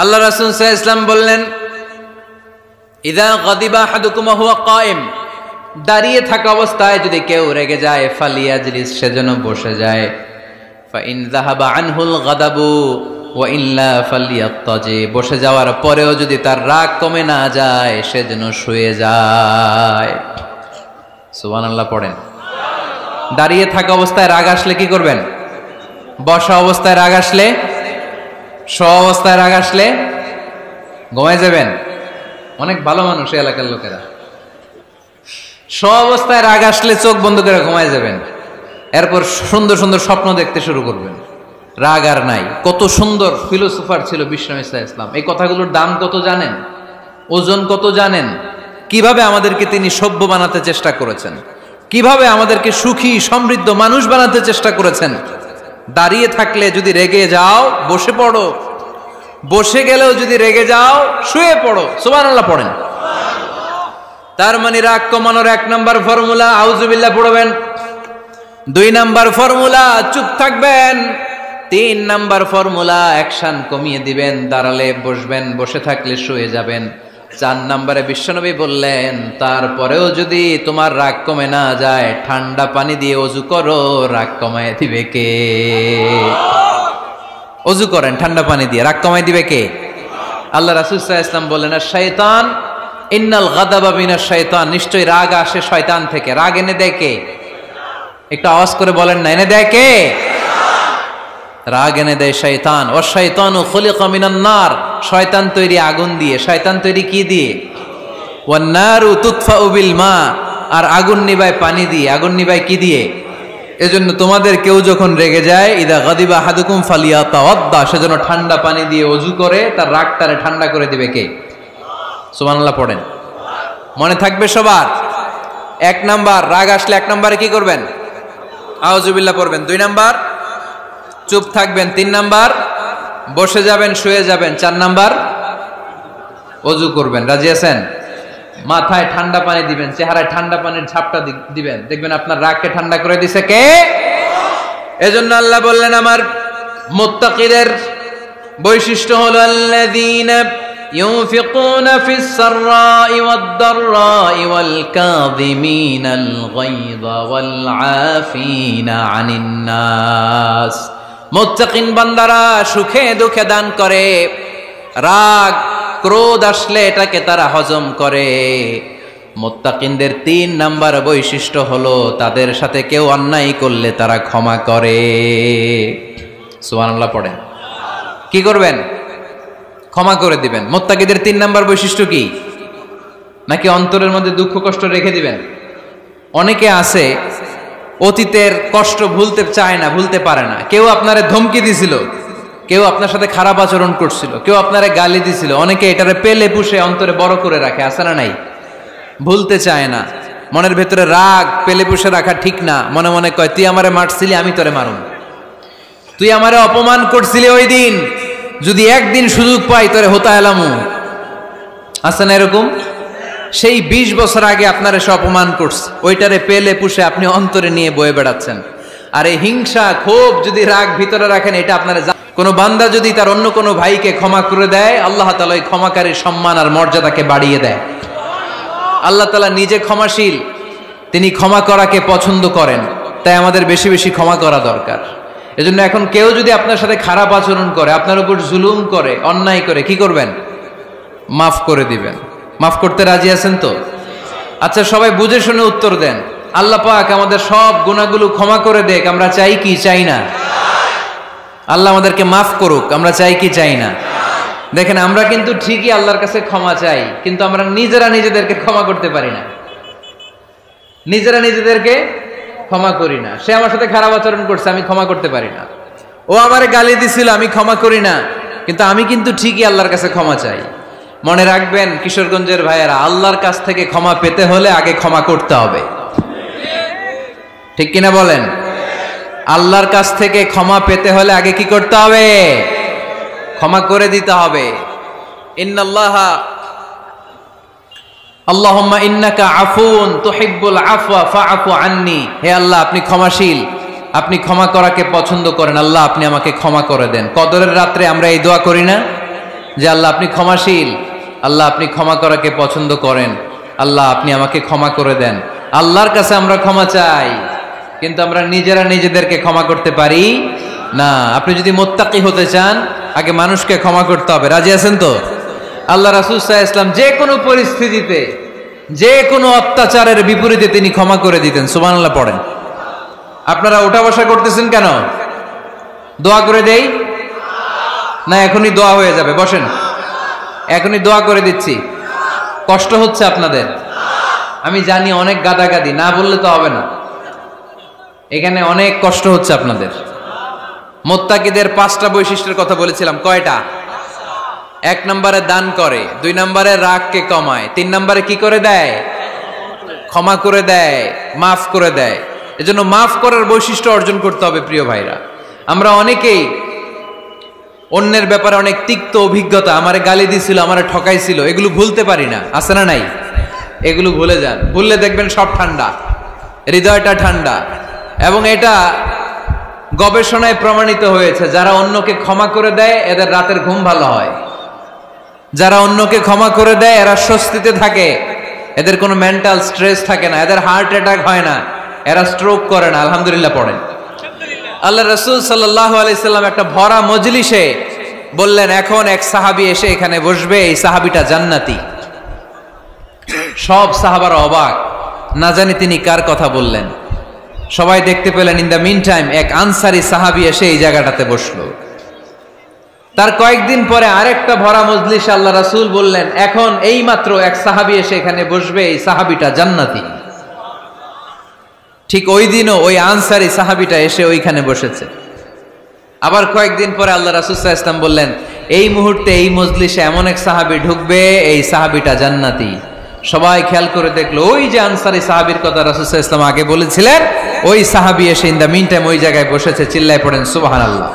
আল্লাহ রাসূল সাল্লাল্লাহু আলাইহি ওয়াসাল্লাম বললেন, ইযা গাদিবা আহাদুকুম ওয়া হুয়া কায়েম, দাঁড়িয়ে থাকা অবস্থায় যদি কেউ রেগে যায়, ফালিয়াজলিস, সেজন্য বসে যায়। ফা ইন যাহাবা আনহুল গাদাবু ওয়া ইল্লা ফালিয়াত্তাজি, বসে যাওয়ার পরেও যদি তার রাগ কমে না যায়, সেজন্য শুয়ে যায়। সুবহানাল্লাহ পড়েন। দাঁড়িয়ে থাকা অবস্থায় রাগ আসলে কি করবেন? বসা অবস্থায় রাগ আসলে, শোয়া অবস্থায় রাগ আসলে ঘুমায় যাবেন। অনেক ভালো মানুষ এই এলাকার লোকেরা। শোয়া অবস্থায় রাগ আসলে চোখ বন্ধ করে ঘুমায় যাবেন, এরপর সুন্দর সুন্দর স্বপ্ন দেখতে শুরু করবেন। রাগ আর নাই। কত সুন্দর ফিলোসোফার ছিল বিষ্ণু ঈসা ইসলাম। এই কথাগুলোর দাম কত জানেন? ওজন কত জানেন? কিভাবে আমাদেরকে তিনি সভ্য বানাতে চেষ্টা করেছেন, কিভাবে আমাদেরকে সুখী সমৃদ্ধ মানুষ বানাতে চেষ্টা করেছেন। দাঁড়িয়ে থাকলে যদি রেগে যাও, বসে পড়ো। বসে গেলেও যদি রেগে যাও, শুয়ে পড়ো। সুবহানাল্লাহ পড়েন। তার মানে রাগ কমানোর 1 নাম্বার ফর্মুলা আউযুবিল্লাহ পড়বেন, 2 নাম্বার ফর্মুলা চুপ থাকবেন, 3 নাম্বার ফর্মুলা অ্যাকশন কমিয়ে দিবেন, দাঁড়ালে বসবেন, বসে থাকলে শুয়ে যাবেন। 4 নাম্বারে বিশ্বনবী বললেন, তারপরেও যদি তোমার রাগ কমে না যায়, ঠান্ডা পানি দিয়ে ওযু করো, রাগ কমায় দিবে কে? ওযু করেন ঠান্ডা পানি দিয়ে, রাগ কমায় দিবে কে? আল্লাহ রাসূল সাল্লাল্লাহু আলাইহি ওয়াসাল্লাম বললেন, আর শয়তান, ইন্নাল গাদাবা মিনাশ শয়তান, নিশ্চয়ই রাগ আসে শয়তান থেকে। রাগ এনে দেয় কে? একটু আওয়াজ করে বলেন না, এনে দেয় কে? রাগ এনে দেয় শয়তান। ও শয়তানু খুলিকা মিনান নার, শয়তান তৈরি আগুন দিয়ে। শয়তান তৈরি কি দিয়ে? ওয়ান নারু তুতফাউ বিল মা, আর আগুন নিভায় পানি দিয়ে। আগুন নিভায় কি দিয়ে? এজন্য তোমাদের কেউ যখন রেগে যায়, ইদা গাদিবা আহাদুকুম ফালিয়াতাওয়াদ্দা, সেজন্য ঠান্ডা পানি দিয়ে ওযু করে তার রাগটারে ঠান্ডা করে দিবে কে? সুবহানাল্লাহ পড়েন। মনে থাকবে সবার? 1 নাম্বার, রাগ আসলে 1 নম্বরে কি করবেন? আউযুবিল্লাহ পড়বেন। 2 নাম্বার, চুপ থাকবেন। 3 নাম্বার, বসে যাবেন, শুয়ে যাবেন। 4 নাম্বার, ওযু করবেন। রাজি আছেন? মাথায় ঠান্ডা পানি দিবেন, চেহারায় ঠান্ডা পানির ঝাপটা দিবেন, দেখবেন আপনার রাগকে ঠান্ডা করে দিছে কে? এজন্য আল্লাহ বললেন আমার মুত্তাকিদের বৈশিষ্ট্য হলো আল্লাযীনা ইউনফিকুনা ফিস সাররাই ওয়াদ দাররাই ওয়াল কাযিমিনাল গায়যা ওয়াল আফিনা আনিন নাস। মুত্তাকিন বান্দারা সুখে দুঃখে দান করে, রাগ ক্রোধ আসলে এটাকে তারা হজম করে। মুত্তাকিনদের 3 নাম্বার বৈশিষ্ট্য হলো তাদের সাথে কেউ অন্যায় করলে তারা ক্ষমা করে। সুবহানাল্লাহ পড়েন। কি করবেন? ক্ষমা করে দিবেন। মুত্তাকিদের 3 নাম্বার বৈশিষ্ট্য কি? নাকি অন্তরের মধ্যে দুঃখ কষ্ট রেখে দিবেন? অনেকে আছে অতীতের কষ্ট ভুলতে চায় না, ভুলতে পারে না। কেউ আপনারে ধমকি দিছিল, কেউ আপনার সাথে খারাপ আচরণ করছিল, কেউ আপনারে গালি দিছিল, অনেকে এটারে পেলে পুষে অন্তরে বড় করে রাখে, আছে না নাই? ভুলতে চায় না। মনের ভেতরে রাগ পেলে পুষে রাখা ঠিক না। মনে মনে কয় তুই আমারে মারছিলি, আমি তোরে মারুম। তুই আমারে অপমান করছিলি ওই দিন, যদি একদিন সুযোগ পাই তোরে হতা এলামু। আছে না এরকম? সেই 20 বছর আগে আপনার এসে অপমান করছে, ওইটারে পেলে পুষে আপনি অন্তরে নিয়ে বয়ে বেড়াচ্ছেন। আর এই হিংসা ক্ষোভ যদি রাগ ভিতরে রাখেন, এটা আপনার কোন বান্দা যদি তার অন্য কোনো ভাইকে ক্ষমা করে দেয়, আল্লাহ তাআলা ওই ক্ষমাকারীর সম্মান আর মর্যাদাকে বাড়িয়ে দেয়। আল্লাহ তাআলা নিজে ক্ষমাশীল, তিনি ক্ষমা করাকে পছন্দ করেন। তাই আমাদের বেশি বেশি ক্ষমা করা দরকার। এজন্য এখন কেউ যদি আপনার সাথে খারাপ আচরণ করে, আপনার উপর জুলুম করে, অন্যায় করে, কি করবেন? মাফ করে দিবেন। মাফ করতে রাজি আছেন তো? আচ্ছা, সবাই বুঝে শুনে উত্তর দেন। আল্লাহ পাক আমাদের সব গুনাহগুলো ক্ষমা করে দেখ, আমরা চাই কি চাই না? আল্লাহ আমাদেরকে মাফ করুক, আমরা চাই কি চাই না? দেখেন, আমরা কিন্তু ঠিকই আল্লাহর কাছে ক্ষমা চাই, কিন্তু আমরা নিজেরা নিজেদেরকে ক্ষমা করতে পারি না। নিজেরা নিজেদেরকে ক্ষমা করি না। সে আমার সাথে খারাপ আচরণ করছে, আমি ক্ষমা করতে পারি না। ও আমারে গালি দিছিল, আমি ক্ষমা করি না, কিন্তু আমি কিন্তু ঠিকই আল্লাহর কাছে ক্ষমা চাই। মনে রাখবেন কিশোরগঞ্জের ভাইয়েরা, আল্লাহর কাছ থেকে ক্ষমা পেতে হলে আগে ক্ষমা করতে হবে। ঠিক কিনা বলেন? আল্লাহর কাছ থেকে ক্ষমা পেতে হলে আগে কি করতে হবে? ক্ষমা করে দিতে হবে। ইন্নাল্লাহা আল্লাহুম্মা ইন্নাকা আফুন তুহিব্বুল আফওয়া ফাআফু আন্নি। হে আল্লাহ, আপনি ক্ষমাশীল, আপনি ক্ষমা করাকে পছন্দ করেন। আল্লাহ, আপনি আমাকে ক্ষমা করে দেন। কদরের রাত্রে আমরা এই দোয়া করি না যে আল্লাহ আপনি ক্ষমাশীল, আল্লাহ আপনি ক্ষমা করাকে পছন্দ করেন, আল্লাহ আপনি আমাকে ক্ষমা করে দেন। আল্লাহর কাছে আমরা ক্ষমা চাই, কিন্তু আমরা নিজেরা নিজেদেরকে ক্ষমা করতে পারি না। আপনি যদি মুত্তাকি হতে চান, আগে মানুষকে ক্ষমা করতে হবে। রাজি আছেন তো? আল্লাহ রাসূল সাল্লাল্লাহু আলাইহি ওয়াসাল্লাম যে কোনো পরিস্থিতিতে, যে কোনো অত্যাচারের বিপরীতে তিনি ক্ষমা করে দিতেন। সুবহানাল্লাহ পড়েন। আপনারা ওঠা বসা করতেছেন কেন? দোয়া করে দেই না? এখনই দোয়া হয়ে যাবে, বসেন। এখনই দোয়া করে দিচ্ছি। কষ্ট হচ্ছে আপনাদের? আমি জানি অনেক গাদাগাদি, না বললে তো হবে না। এখানে অনেক কষ্ট হচ্ছে আপনাদের। মুত্তাকিদের 5টা বৈশিষ্ট্যের কথা বলেছিলাম, কয়টা? 1 নম্বরে দান করে, 2 নম্বরে রাগকে কমায়, 3 নম্বরে কি করে দেয়? ক্ষমা করে দেয়, মাফ করে দেয়। এজন্য মাফ করার বৈশিষ্ট্য অর্জন করতে হবে প্রিয় ভাইরা। আমরা অনেকেই অন্যের ব্যাপারে অনেক তিক্ত অভিজ্ঞতা, আমারে গালি দিছিল, আমারে ঠকাইছিল, এগুলো ভুলতে পারি না। আছে না নাই? এগুলো ভুলে যান। ভুললে দেখবেন সব ঠান্ডা, হৃদয়টা ঠান্ডা। এবং এটা গবেষণায় প্রমাণিত হয়েছে, যারা অন্যকে ক্ষমা করে দেয় এদের রাতের ঘুম ভালো হয়। যারা অন্যকে ক্ষমা করে দেয় এরা স্বস্তিতে থাকে, এদের কোনো মেন্টাল স্ট্রেস থাকে না, এদের হার্ট অ্যাটাক হয় না, এরা স্ট্রোক করে না। আলহামদুলিল্লাহ পড়েন। আল্লাহ রাসূল সাল্লাল্লাহু আলাইহি সাল্লাম একটা ভরা মজলিসে বললেন, এখন এক সাহাবী এসে এখানে বসবে, এই সাহাবীটা জান্নাতি। সব সাহাবারা অবাক, না জানি তিনি কার কথা বললেন। সবাই দেখতে পেলেন ইন দ্য মিন টাইম এক আনসারী সাহাবী এসে এই জায়গাটাতে বসলো। তার কয়েকদিন পরে আরেকটা ভরা মজলিসে আল্লাহ রাসূল বললেন, এখন এই মাত্র এক সাহাবী এসে এখানে বসবে, এই সাহাবীটা জান্নাতি। ঠিক ওই দিনও ওই আনসারী সাহাবীটা এসে ওইখানে বসেছে। আবার কয়েকদিন পরে আল্লাহ রাসূল সাল্লাল্লাহু আলাইহি ওয়াসাল্লাম বললেন, এই মুহূর্তে এই মজলিসে এমন এক সাহাবী ঢুকবে, এই সাহাবীটা জান্নাতি। সবাই খেয়াল করে দেখলো ওই যে আনসারী সাহাবীর কথা রাসূল সাল্লাল্লাহু আলাইহি ওয়াসাল্লাম আগে বলেছিলেন, ওই সাহাবী এসে ইন দ্য মিন টাইম ওই জায়গায় বসেছে। চিল্লায় পড়েন সুবহানাল্লাহ।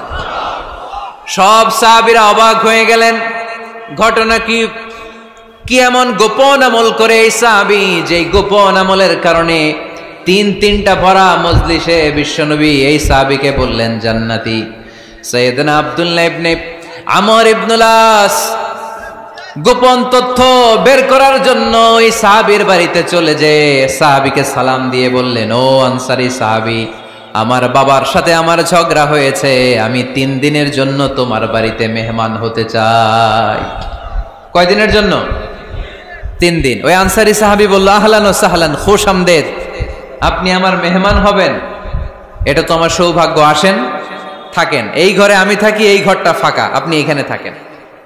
সব সাহাবীরা অবাক হয়ে গেলেন। ঘটনা কি? কি এমন গোপন আমল করে এই সাহাবী, যে গোপন আমলের কারণে তিনটা ভরা মজলিসে বিশ্বনবী এই সাহাবীকে বললেন জান্নাতি। সাইয়েদনা আব্দুল্লাহ ইবনে আমর ইবনুল আস গোপন তথ্য বের করার জন্য ওই সাহাবীর বাড়িতে চলে যেয়ে সাহাবীকে সালাম দিয়ে বললেন, ও আনসারী সাহাবী, আমার বাবার সাথে আমার ঝগড়া হয়েছে, আমি 3 দিনের জন্য তোমার বাড়িতে মেহমান হতে চাই। কয়দিনের জন্য? 3 দিন। ওই আনসারী সাহাবী বলল, আহলান ওয়া সাহলান, খুশ আমদেদ, আপনি আমার মেহমান হবেন, এটা তো আমার সৌভাগ্য, আসেন থাকেন, এই ঘরে আমি থাকি, এই ঘরটা ফাঁকা, আপনি এখানে থাকেন।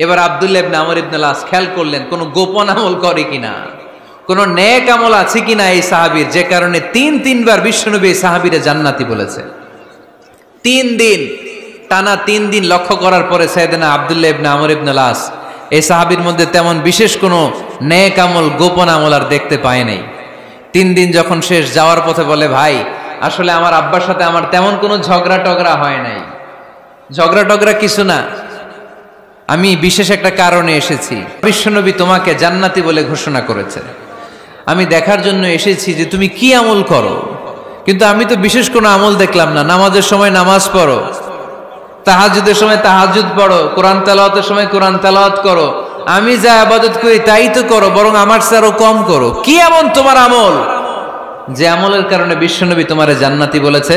এবার আব্দুল্লাহ ইবনে আমর ইবনে আস খেয়াল করলেন কোন গোপন আমল করে কিনা, কোন নেক আমল আছে কিনা এই সাহাবীর, যে কারণে 3বার বিশ্বনবী এই সাহাবীরে জান্নাতি বলেছে। 3 দিন টানা 3 দিন লক্ষ্য করার পরে সাইয়েদনা আব্দুল্লাহ ইবনে আমর ইবনে আস এই সাহাবীর মধ্যে তেমন বিশেষ কোনো নেক আমল, গোপন আমল আর দেখতে পায় নাই। 3 দিন যখন শেষ, যাওয়ার পথে বলে, ভাই আসলে আমার আব্বার সাথে আমার তেমন কোনো ঝগড়া টগড়া হয় নাই, ঝগড়া টগড়া কিছু না, আমি বিশেষ একটা কারণে এসেছি। বিশ্বনবী তোমাকে জান্নাতি বলে ঘোষণা করেছে, আমি দেখার জন্য এসেছি যে তুমি কি আমল করো, কিন্তু আমি তো বিশেষ কোনো আমল দেখলাম না। নামাজের সময় নামাজ পড়ো, তাহাজ্জুদের সময় তাহাজ্জুদ পড়ো, কোরআন তেলাওয়াতের সময় কোরআন তেলাওয়াত করো, আমি যা ইবাদত করি তাই তো করো, বরং আমার চেয়ে আরো কম করো। কি এমন তোমার আমল যে আমলের কারণে বিশ্বনবী তোমারে জান্নাতি বলেছে?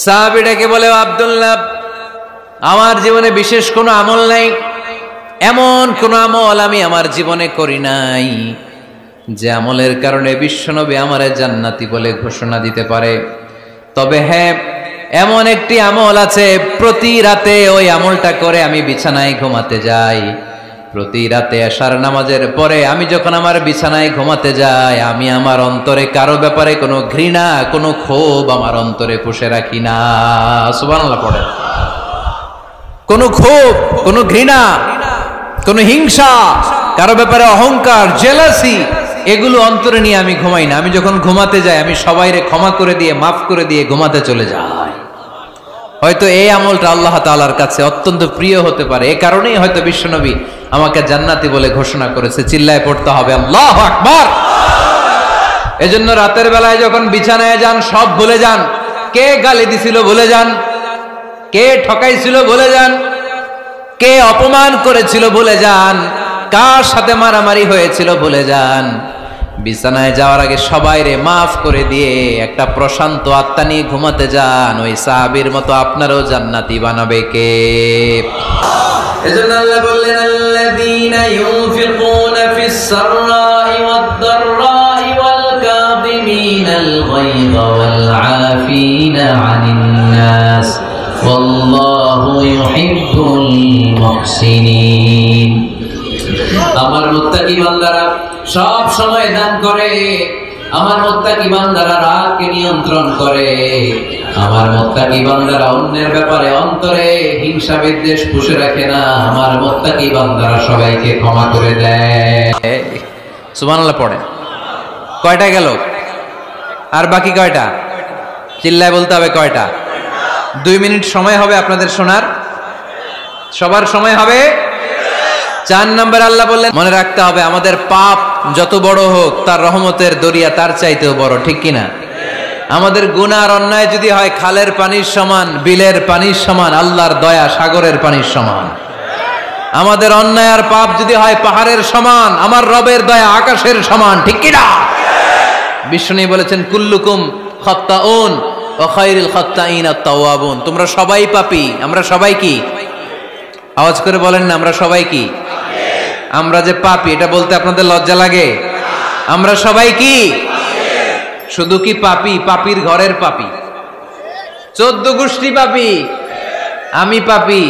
সাহাবীটাকে বলে, আব্দুল্লাহ, আমার জীবনে বিশেষ কোনো আমল নাই, এমন কোন আমল আমি আমার জীবনে করি নাই যে আমলের কারণে বিশ্বনবী আমারে জান্নাতি বলে ঘোষণা দিতে পারে। তবে হ্যাঁ, এমন একটি আমল আছে, প্রতি রাতে ওই আমলটা করে আমি বিছানায় ঘুমাতে যাই। প্রতি রাতে এশার নামাজের পরে আমি যখন আমার বিছানায় ঘুমাতে যাই, আমি আমার অন্তরে কারো ব্যাপারে কোনো ঘৃণা, কোনো ক্ষোভ আমার অন্তরে পুষে রাখি না। সুবহানাল্লাহ পড়ে। কোনো ক্ষোভ, কোনো ঘৃণা, কোনো হিংসা, কারো ব্যাপারে অহংকার, জেলাসি, এগুলো অন্তরে নিয়ে আমি ঘুমাই না। আমি যখন ঘুমাতে যাই, আমি সবাইরে ক্ষমা করে দিয়ে, মাফ করে দিয়ে ঘুমাতে চলে যাই। হয়তো এই আমলটা আল্লাহ তাআলার কাছে অত্যন্ত প্রিয় হতে পারে, এই কারণেই হয়তো বিশ্বনবী আমাকে জান্নাতি বলে ঘোষণা করেছে। চিল্লায় পড়তে হবে আল্লাহু আকবার। এজন্য রাতের বেলায় যখন বিছানায় যান, সব ভুলে যান। কে গালি দিছিল ভুলে যান, কে ঠকাইছিল ভুলে যান, কে অপমান করেছিল ভুলে যান, কার সাথে মারামারি হয়েছিল ভুলে যান। বিছানায় যাওয়ার আগে সবাইরে মাফ করে দিয়ে একটা প্রশান্ত আত্মা নিয়ে ঘুমাতে যান। ওই সাহাবীর মতো আপনারও জান্নাতি বানাবে কে? এজন্য আল্লাহ বললেন, আল্লাযীনা ইউনফিকুনা ফিস সাররাই ওয়াদ দাররাই ওয়াল কাযিমিনাল গায়যা ওয়াল আফিনা আনিন নাস ওয়াল্লাহু ইউহিব্বুল মুহসিনিন। আমার মুত্তাকি বান্দারা সব সময় দান করে, আমার মুত্তাকি বান্দারা রাগকে নিয়ন্ত্রণ করে, আমার মুত্তাকি বান্দারা অন্যের ব্যাপারে অন্তরে হিংসা বিদ্বেষ পুষে রাখে না, আমার মুত্তাকি বান্দারা সবাইকে ক্ষমা করে দেয়। সুবহানাল্লাহ পড়ে। কয়টা গেল? আর বাকি কয়টা? চিল্লায় বলতে হবে কয়টা? 2 মিনিট সময় হবে আপনাদের শোনার। সবার সময় হবে। 4 নম্বর আল্লাহ বললেন, মনে রাখতে হবে আমাদের পাপ যত বড় হোক, তার রহমতের দরিয়া তার চাইতেও বড়, ঠিক কিনা? আমাদের গুনাহ আর অন্যায় যদি হয় খালের পানির সমান, বিলের পানির সমান, আল্লাহর দয়া সাগরের পানির সমান। আমাদের অন্যায় আর পাপ যদি হয় পাহাড়ের সমান, আমার রবের দয়া আকাশের সমান, ঠিক কিনা? বিষ্ণু বলেছেন, কুল্লুকুম খাত্তাউন ওয়া খায়রুল খাত্তাইন আত-তাওয়াবুন। তোমরা সবাই পাপী, আমরা সবাই কি? আওয়াজ করে বলেন না, আমরা সবাই কি? আমরা যে পাপী, এটা বলতে আপনাদের লজ্জা লাগে? আমরা সবাই কি? শুধু কি পাপী? পাপীর ঘরের পাপী, 14 গোষ্ঠী পাপী। আমি পাপী,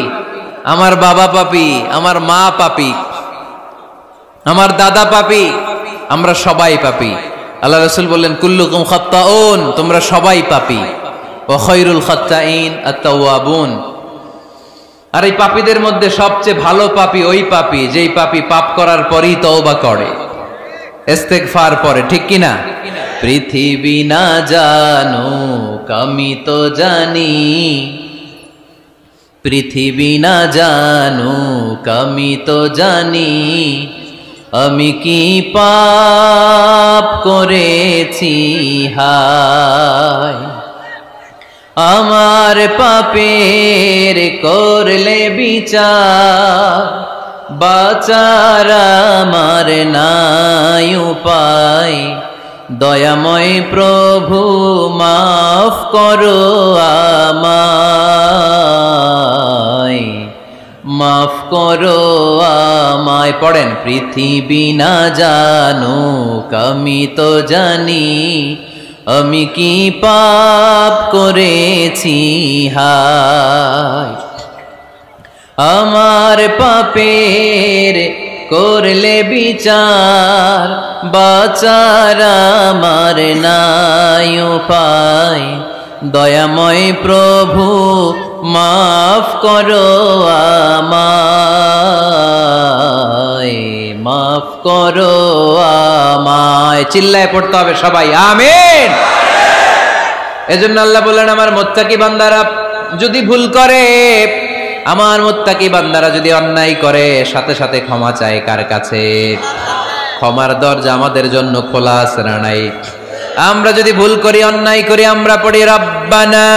আমার বাবা পাপী, আমার মা পাপী, আমার দাদা পাপী, আমরা সবাই পাপী। আল্লাহ রাসূল বললেন, কুল্লুকুম খাত্তাউন, তোমরা সবাই পাপী, ওয়া খায়রুল খাত্তাইন আত-তাওয়াবুন। আর এই পাপীদের মধ্যে সবচেয়ে ভালো পাপী ওই পাপী যেই পাপী পাপ করার পরই তওবা করে। ইস্তেগফার পরে, ঠিক কিনা? পৃথিবী না জানুক আমি তো জানি, পৃথিবী না জানুক আমি তো জানি, আমি কি পাপ করেছি হায়। আমার পাপের করলে বিচার, বাঁচার আমার নাই উপায়। দয়াময় প্রভু মাফ করো আমায়, মাফ করো আমায়। পড়েন, পৃথিবী না জানুক আমি তো জানি, আমি কি পাপ করেছি হায়। আমার পাপের করলে বিচার, বাঁচার আমার নাই উপায়। দয়াময় প্রভু মাফ করো আমায়, মাফ করো আমায়। চিল্লায় পড়তে হবে সবাই, আমিন। এজন্য আল্লাহ বললেন, আমার মুত্তাকি বান্দারা যদি ভুল করে, আমার মুত্তাকি বান্দারা যদি অন্যায় করে, সাথে সাথে ক্ষমা চায় কার কাছে? ক্ষমার দরজা আমাদের জন্য খোলা আছে না নাই? আমরা যদি ভুল করি, অন্যায় করি, আমরা পড়ি রব্বানা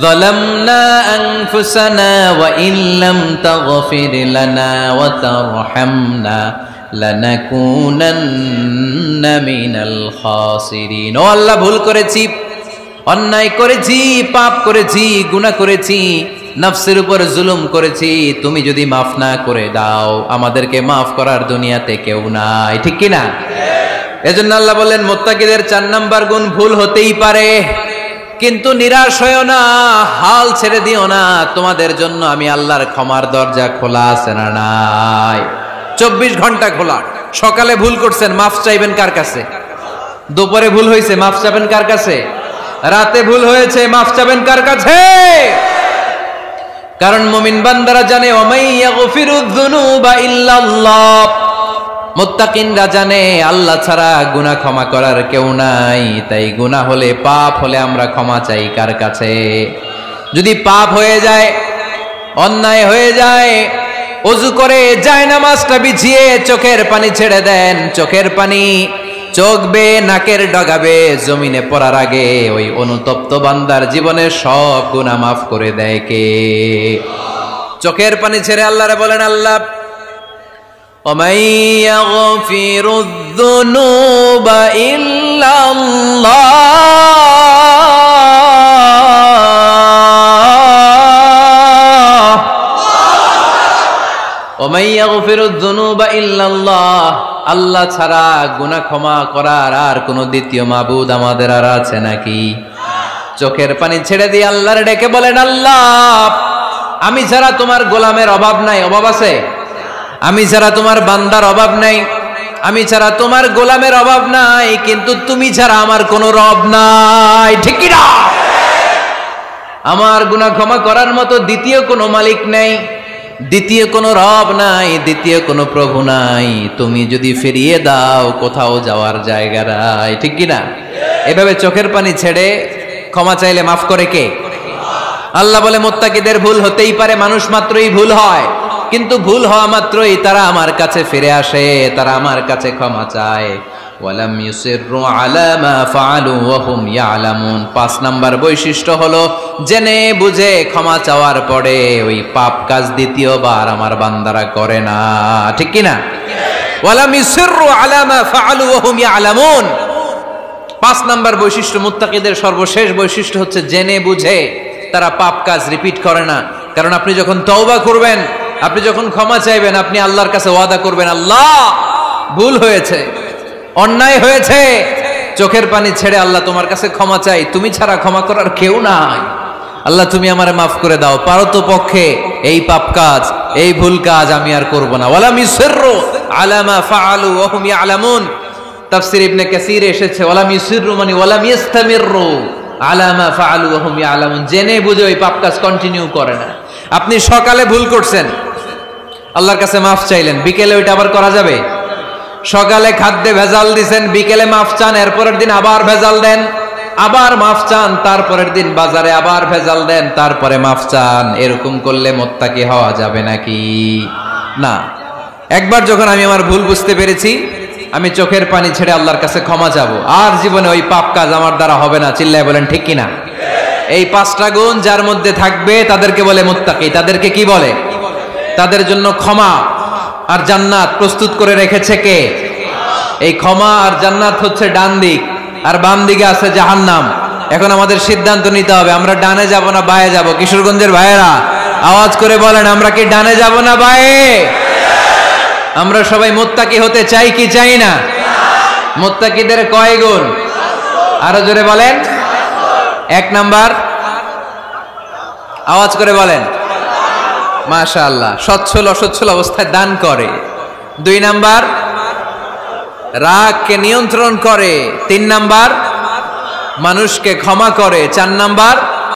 যালামনা আনফুসানা ওয়া ইল্লাম তাগফির লানা ওয়া তারহামনা লানাকুনান্না মিনাল খাসিরিন। ও আল্লাহ, ভুল করেছি, অন্যায় করেছি, পাপ করেছি, গুনাহ করেছি, নফসের উপর জুলুম করেছি। তুমি যদি মাফ না করে দাও, আমাদেরকে মাফ করার দুনিয়াতে কেউ নাই, ঠিক কিনা? এজন্য আল্লাহ বললেন, মুত্তাকিদের 4 নাম্বার গুণ, ভুল হতেই পারে কিন্তু নিরাশ হয়ো না, হাল ছেড়ে দিও না। তোমাদের জন্য আমি আল্লাহর ক্ষমার দরজা খোলা আছে না নাই? 24 ঘন্টা খোলা। সকালে ভুল করছেন, মাফ চাইবেন কার কাছে? দুপুরে ভুল হয়েছে, মাফ চাইবেন কার কাছে? রাতে ভুল হয়েছে, মাফ চাইবেন কার কাছে? কারণ মুমিন বান্দারা জানে, ওয়ামাই ইয়াগফিরুয যুনুবা ইল্লাল্লাহ। মুত্তাকিনরা জানে, আল্লাহ ছাড়া গুনাহ ক্ষমা করার কেউ নাই। তাই গুনাহ হলে, পাপ হলে আমরা ক্ষমা চাই কার কাছে? যদি পাপ হয়ে যায়, অন্যায় হয়ে যায়, ওযু করে জায়নামাজটা বিছিয়ে চোখের পানি ছেড়ে দেন। চোখের পানি চোখ বেয়ে নাকের ডগাবে জমিনে পড়ার আগে ওই অনুতপ্ত বান্দার জীবনের সব গুনাহ মাফ করে দেয় কে? চোখের পানি ছেড়ে আল্লাহরে বলেন, আল্লাহ وَمَن يَغْفِرُ الذُّنُوبَ إِلَّا اللَّهُ وَمَن يَغْفِرُ الذُّنُوبَ إِلَّا اللَّهُ। আল্লাহ ছাড়া গুনাহ ক্ষমা করার আর কোনো দ্বিতীয় মাবুদ আমাদের আর আছে নাকি? চোখের পানি ছেড়ে দিয়ে আল্লাহরে ডেকে বলেন, আল্লাহ আমি ছাড়া তোমার গোলামের অভাব নাই। অভাব আছে? আমি ছাড়া তোমার বান্দার অভাব নাই, আমি ছাড়া তোমার গোলামের অভাব নাই, কিন্তু তুমি ছাড়া আমার কোনো রব নাই, ঠিক কি না? আমার গুনাহ ক্ষমা করার মতো দ্বিতীয় কোনো মালিক নাই, দ্বিতীয় কোনো রব নাই, দ্বিতীয় কোনো প্রভু নাই। তুমি যদি ফিরিয়ে দাও, কোথাও যাওয়ার জায়গা নাই, ঠিক কি না? এভাবে চোখের পানি ছেড়ে ক্ষমা চাইলে মাফ করে কে? আল্লাহ বলে, মুত্তাকিদের ভুল হতেই পারে, মানুষ মাত্রই ভুল হয়, কিন্তু ভুল হওয়া মাত্রই তারা আমার কাছে ফিরে আসে, তারা আমার কাছে ক্ষমা চায়। ওয়ালাম ইউসিররু আলা মা ফাআলু ওয়া হুম ইয়ালামুন। 5 নাম্বার বৈশিষ্ট্য হলো, জেনে বুঝে ক্ষমা চাওয়ার পরে ওই পাপ কাজ দ্বিতীয়বার আমার বান্দারা করে না, ঠিক কি না? ওয়ালাম ইউসিররু আলা মা ফাআলু ওয়া হুম ইয়ালামুন। 5 নাম্বার বৈশিষ্ট্য, মুত্তাকিদের সর্বশেষ বৈশিষ্ট্য হচ্ছে জেনে বুঝে তারা পাপ কাজ রিপিট করে না। কারণ আপনি যখন তওবা করবেন, আপনি যখন ক্ষমা চাইবেন, আপনি আল্লাহর কাছে ওয়াদা করবেন, আল্লাহ ভুল হয়েছে, অন্যায় হয়েছে, চোখের পানি ছেড়ে আল্লাহ তোমার কাছে ক্ষমা চাই, তুমি ছাড়া ক্ষমা করার কেউ নাই। আল্লাহ তুমি আমারে মাফ করে দাও, পারতো পক্ষে এই পাপ কাজ, এই ভুল কাজ আমি আর করব না। ওয়ালাম ইউসিররু আলা মা ফাআলু ওয়া হুম ইয়ালামুন। তাফসীর ইবনে কাসীর এসেছে, ওয়ালাম ইউসিররু মানে ওয়ালাম ইস্তামিররু আলা মা ফাআলু ওয়া হুম ইয়ালামুন। জেনে বুঝে ওই পাপ কাজ কন্টিনিউ করে না। আপনি সকালে ভুল করছেন, আল্লাহর কাছে মাফ চাইলেন, বিকেলে ওইটা আবার করা যাবে? সকালে খাদ্যে ভেজাল দিছেন, বিকেলে মাফ চান, এরপরের দিন আবার ভেজাল দেন, আবার মাফ চান, তারপরের দিন বাজারে আবার ভেজাল দেন, তারপরে মাফ চান। এরকম করলে মুত্তাকি হওয়া যাবে নাকি? না। একবার যখন আমি আমার ভুল বুঝতে পেরেছি, আমি চোখের পানি ছেড়ে আল্লাহর কাছে ক্ষমা চাবো। আর জীবনে ওই পাপ কাজ আমার দ্বারা হবে না। চিল্লায় বলেন ঠিক কিনা? এই 5টা গুণ যার মধ্যে থাকবে তাদেরকে বলে মুত্তাকি। তাদেরকে কি বলে? তাদের জন্য ক্ষমা আর জান্নাত প্রস্তুত করে রেখেছে কে? এই ক্ষমা আর জান্নাত হচ্ছে ডান দিক, আর বাম দিকে আছে জাহান্নাম। এখন আমাদের সিদ্ধান্ত নিতে হবে, আমরা ডানে যাব না বায়ে যাব। কিশোরগঞ্জের ভাইয়েরা আওয়াজ করে বলেন, আমরা কি ডানে যাব না বায়ে? আমরা সবাই মুত্তাকি হতে চাই কি চাই না? মুত্তাকিদের কয় গুণ? আরো জোরে বলেন। 1 নাম্বার, আওয়াজ করে বলেন। মাশাআল্লাহ, সচ্ছল অসচ্ছল অবস্থায় দান করে। 2 নাম্বার, রাগকে নিয়ন্ত্রণ করে। 3 নাম্বার, মানুষকে ক্ষমা করে। 4 নাম্বার,